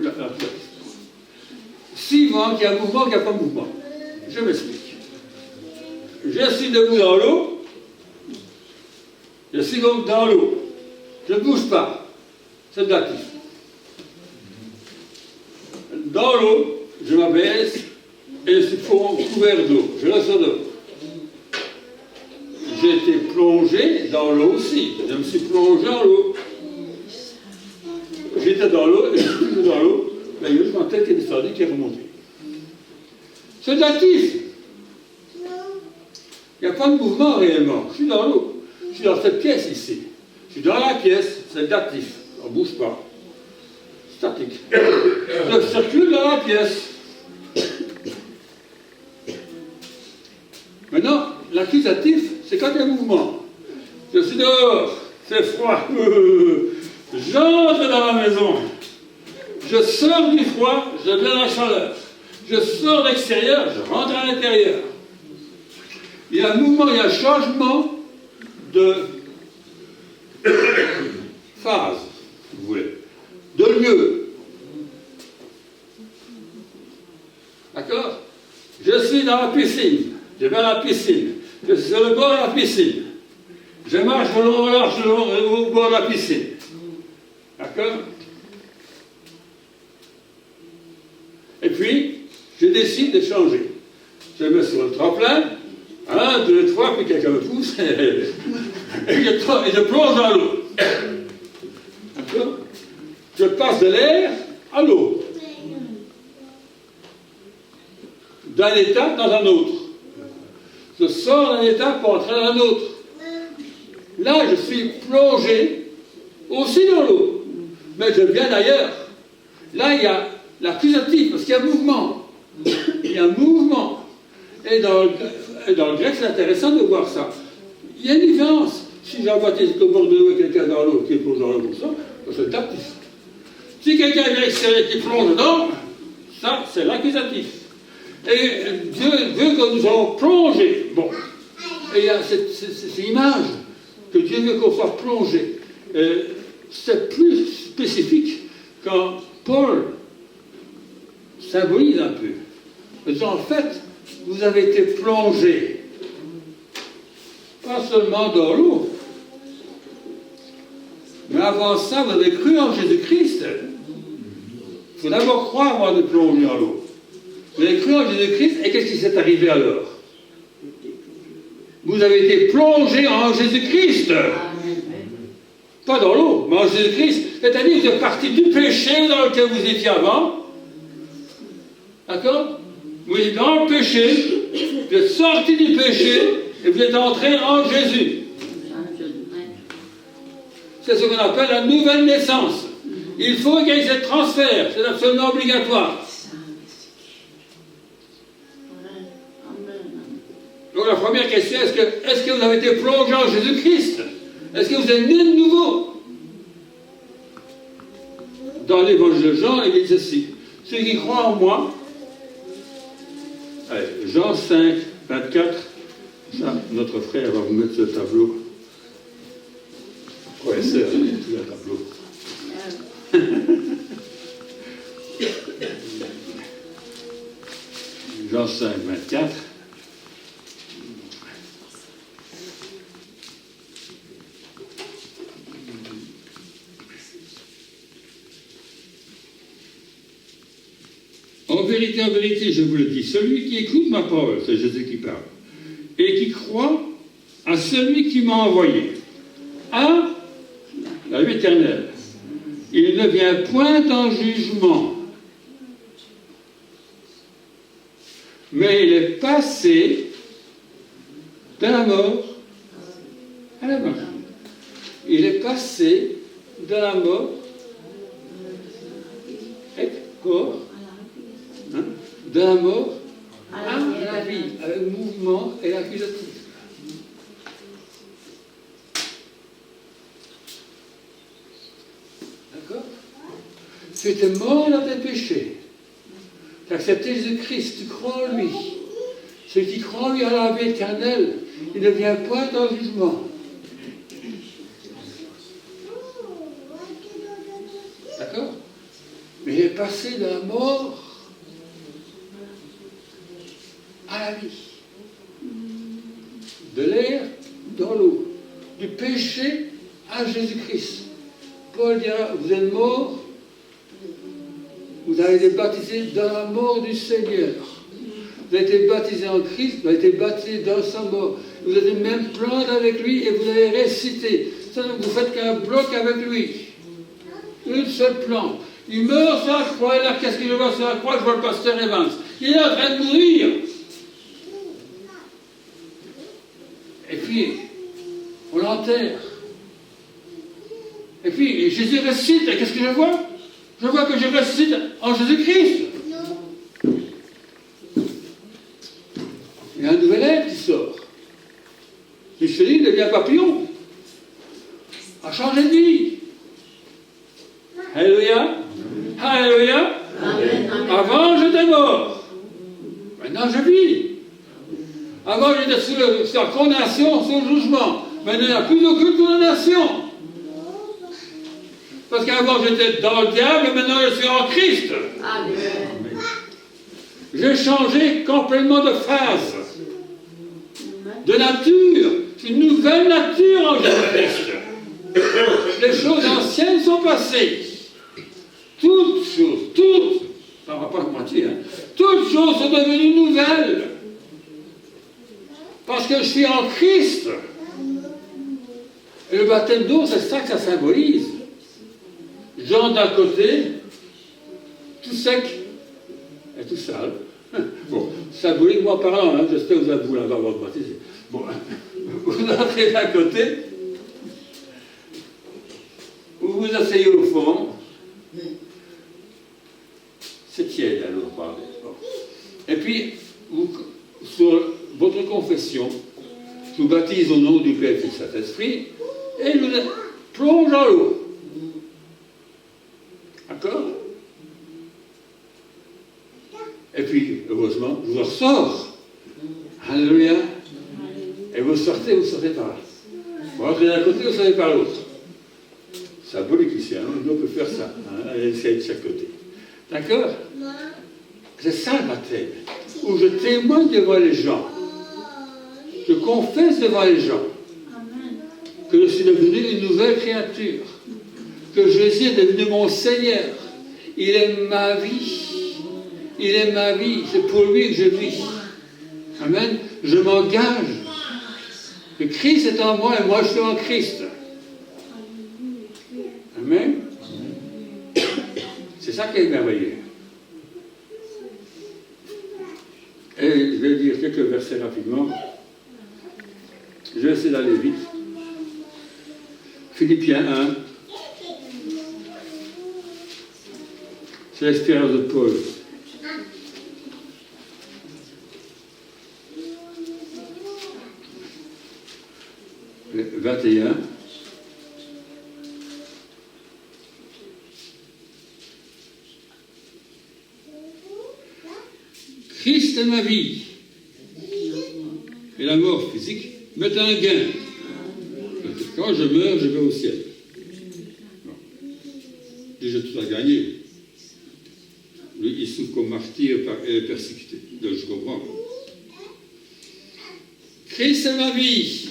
l'accusatif. Suivant qu'il y a un mouvement, qu'il n'y a pas de mouvement. Je m'explique. Je suis debout dans l'eau. Je suis donc dans l'eau. Je ne bouge pas. C'est le datif. Dans l'eau, je m'abaisse et je suis couvert d'eau. Je reste dans l'eau. J'ai été plongé dans l'eau aussi. Je me suis plongé dans l'eau. J'étais dans l'eau et je suis toujours dans l'eau. Mais il y a juste ma tête qui est descendue, qui est remontée. C'est datif. Il n'y a pas de mouvement réellement. Je suis dans l'eau. Je suis dans cette pièce ici. Je suis dans la pièce, c'est datif. On ne bouge pas. Statique. Je circule dans la pièce. Maintenant, l'accusatif, c'est quand il y a un mouvement. Je suis dehors, c'est froid. J'entre dans la maison. Je sors du froid, je viens de la chaleur. Je sors de l'extérieur, je rentre à l'intérieur. Il y a un mouvement, il y a un changement de phase, si vous voulez, de lieu. D'accord? Je suis dans la piscine, je vais à la piscine, je suis sur le bord de la piscine, je marche au bord de la piscine. D'accord? Et puis, je décide de changer. Je me mets sur le tremplin, 1, 2, 3, puis quelqu'un me pousse, et je plonge dans l'eau. D'accord? Je passe de l'air à l'eau. D'un état dans un autre. Je sors d'un état pour entrer dans un autre. Là, je suis plongé aussi dans l'eau. Mais je viens d'ailleurs. Là, il y a l'accusatif, parce qu'il y a un mouvement. Il y a un mouvement. Et dans le grec, c'est intéressant de voir ça. Il y a une différence. Si Jean-Baptiste au bord de l'eau et quelqu'un dans l'eau qui plonge dans l'eau comme ça, c'est le captif. Si quelqu'un vient extérieur qui plonge dedans, ça, c'est l'accusatif. Et Dieu veut que nous allons plonger. Bon. Et il y a cette image que Dieu veut qu'on soit plongé. C'est plus spécifique quand Paul symbolise un peu. Mais en fait, vous avez été plongé, pas seulement dans l'eau, mais avant ça, vous avez cru en Jésus-Christ. Il faut d'abord croire avant de plonger dans l'eau. Vous avez cru en Jésus-Christ, et qu'est-ce qui s'est arrivé alors? Vous avez été plongé en Jésus-Christ. Pas dans l'eau, mais en Jésus-Christ. C'est-à-dire que vous êtes parti du péché dans lequel vous étiez avant. D'accord? Vous êtes dans le péché, vous êtes sorti du péché, et vous êtes entré en Jésus. C'est ce qu'on appelle la nouvelle naissance. Il faut qu'il y ait ce transfert, c'est absolument obligatoire. Donc la première question, est-ce que vous avez été plongé en Jésus-Christ? Est-ce que vous êtes né de nouveau? Dans l'évangile de Jean, il dit ceci: ceux qui croient en moi, allez, Jean 5, 24, ça, notre frère va vous mettre ce tableau. Ouais, c'est tout un tableau. Jean 5, 24. En vérité, je vous le dis, celui qui écoute ma parole, c'est Jésus qui parle, et qui croit à celui qui m'a envoyé, a la vie éternelle. Il ne vient point en jugement, mais il est passé de la mort à la vie. Il est passé de la mort de la mort à la vie, avec le mouvement et l'accusatif. D'accord? Tu étais mort dans tes péchés. Tu as accepté Jésus-Christ, tu crois en lui. Celui qui croit en lui a la vie éternelle. Il ne vient point en jugement. D'accord? Mais il est passé de la mort à la vie. De l'air dans l'eau. Du péché à Jésus-Christ. Paul dira, vous êtes morts, vous avez été baptisés dans la mort du Seigneur. Vous avez été baptisés en Christ, vous avez été baptisés dans sa mort. Vous avez même planté avec lui et vous avez récité. Vous faites qu'un bloc avec lui. Une seule plante. Il meurt sur la croix, et là, qu'est-ce qu'il voit sur la croix? Je vois le pasteur Evans. Il est en train de mourir. Et puis, on l'enterre. Et puis, Jésus ressuscite. Et qu'est-ce que je vois? Je vois que je ressuscite en Jésus-Christ. Il y a un nouvel être qui sort. cette vie. Alléluia. Alléluia. Avant, j'étais mort. Maintenant, je vis. Avant, j'étais sous la condamnation, sous le jugement. Maintenant, il n'y a plus aucune condamnation. Parce qu'avant, j'étais dans le diable, maintenant, je suis en Christ. Amen. J'ai changé complètement de phase, de nature. Une nouvelle nature en Jésus-Christ. Les choses anciennes sont passées. Toutes choses, ça ne va pas mentir, hein. Toutes choses sont devenues nouvelles. Parce que je suis en Christ. Et le baptême d'eau, c'est ça que ça symbolise. Jean d'un côté, tout sec et tout sale. Bon, symboliquement parlant, hein, j'espère que vous avez voulu avoir baptisé. Bon, vous entrez d'un côté, vous vous asseyez au fond, c'est tiède à l'eau parler. Bon. Et puis, sur votre confession, je vous baptise au nom du Père et du Saint-Esprit, et je vous plonge dans l'eau. D'accord? Et puis, heureusement, je vous ressors. Alléluia. Et vous sortez par là. Vous rentrez d'un côté, vous sortez par l'autre. C'est symbolique ici, hein? On peut faire ça. Hein? Essayer de chaque côté. D'accord? C'est ça le baptême. Où je témoigne devant les gens. Je confesse devant les gens que je suis devenu une nouvelle créature. Que Jésus est devenu mon Seigneur. Il est ma vie. Il est ma vie. C'est pour lui que je vis. Amen. Je m'engage. Le Christ est en moi et moi je suis en Christ. Amen. C'est ça qui est merveilleux. Et je vais dire quelques versets rapidement. Je vais essayer d'aller vite. Philippiens 1. C'est l'expérience de Paul. Le 21. Christ est ma vie. Et la mort physique m'est un gain. Quand je meurs, je vais au ciel. Bon. Déjà tout a gagné. Lui, il souffre comme martyr et persécuté. Donc je comprends. Christ est ma vie.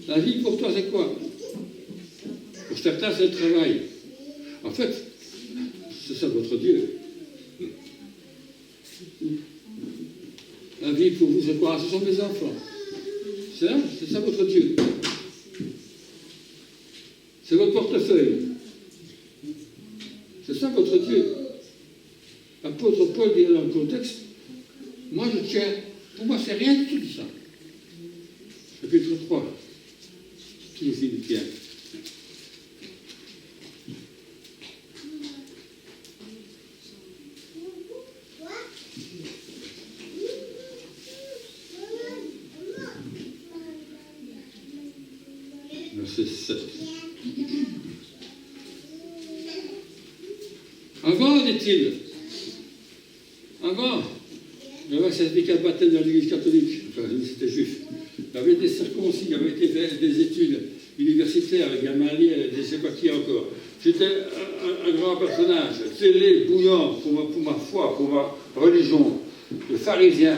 La vie pour toi, c'est quoi? Pour certains, c'est le travail. En fait, c'est ça votre Dieu. La vie pour vous, c'est quoi? Ce sont mes enfants. C'est ça votre Dieu. C'est votre portefeuille. C'est ça votre Dieu. L'apôtre Paul dit dans le contexte, moi je tiens, pour moi c'est rien du tout ça. Chapitre 3, tous les Philippiens. Verset 7. Avant, dit-il, avant, j'avais un certificat de baptême dans l'église catholique, enfin, c'était juif. J'avais été circoncis, j'avais été faire des études universitaires avec Gamaliel, je ne sais pas qui encore. J'étais un grand personnage, zélé, bouillant pour ma foi, pour ma religion, le pharisien,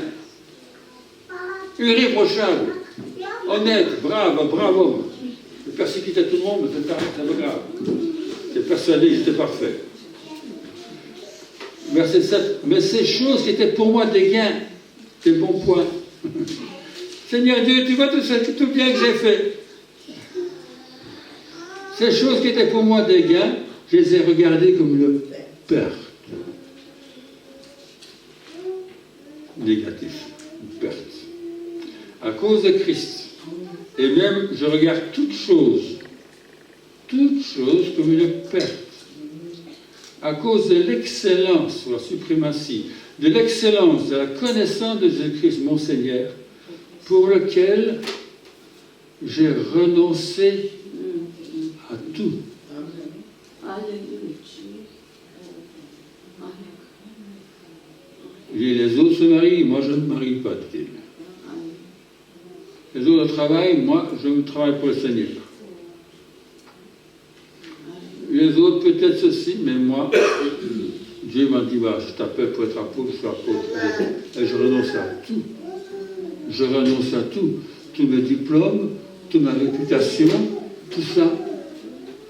irréprochable, honnête, brave, un brave homme. Je persécutais tout le monde, mais c'était pas grave. J'étais persuadé que j'étais parfait. Verset 7. Mais ces choses qui étaient pour moi des gains, des bons points. Seigneur Dieu, tu vois tout bien que j'ai fait. Ces choses qui étaient pour moi des gains, je les ai regardées comme le perte. Négatif. Une perte. À cause de Christ. Et même, je regarde toutes choses comme une perte. À cause de l'excellence, ou la suprématie, de l'excellence, de la connaissance de Jésus-Christ, mon Seigneur, pour lequel j'ai renoncé tout. Il dit, les autres se marient, moi je ne me marie pas, dit-il. Les autres travaillent, moi je travaille pour le Seigneur. Les autres peut-être ceci, mais moi, Dieu m'a dit, bah, je t'appelle pour être apôtre, je suis apôtre. Et je renonce à tout. Je renonce à tout. Tous mes diplômes, toute ma réputation, tout ça,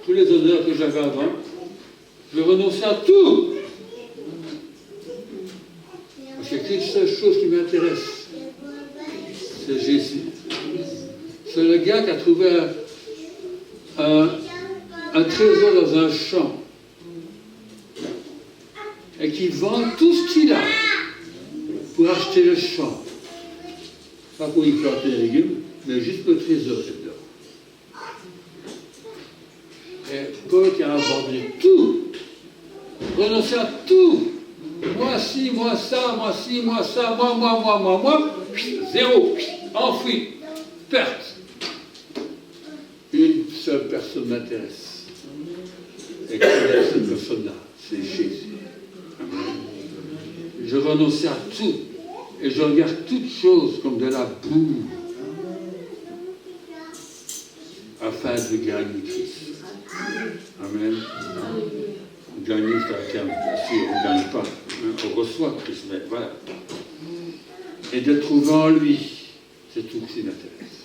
tous les honneurs que j'avais avant, je renonce à tout. Parce qu'il y a qu'une seule chose qui m'intéresse, c'est Jésus. C'est le gars qui a trouvé un trésor dans un champ et qui vend tout ce qu'il a pour acheter le champ. Pas pour y planter les légumes, mais juste pour le trésor dedans. Et Paul qui a abandonné tout, renoncé à tout. Moi ci, moi ça, moi ci, moi ça, moi, zéro, enfoui, perte. Une seule personne m'intéresse. Et quelle est cette personne-là? C'est Jésus. Je renonçais à tout. Et je regarde toutes choses comme de la boue. Afin de gagner Christ. Amen. Gagner, c'est un terme, bien sûr, on ne gagne pas. On reçoit Christ, mais voilà. Et de trouver en lui, c'est tout ce qui m'intéresse.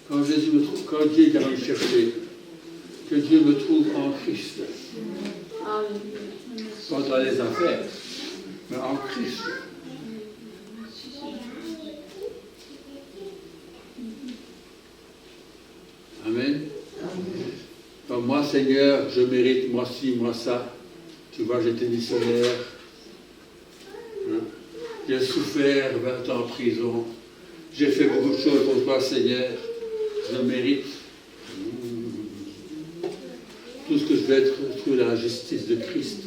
Quand Jésus me trouve, quand Dieu est allé me chercher, que Dieu me trouve en Christ. Pas dans les affaires, mais en Christ. Amen. Donc moi, Seigneur, je mérite, moi ci, moi ça. Tu vois, j'étais missionnaire. J'ai souffert 20 ans en prison. J'ai fait beaucoup de choses pour toi, Seigneur. Je mérite. Tout ce que je vais être, trouver la justice de Christ.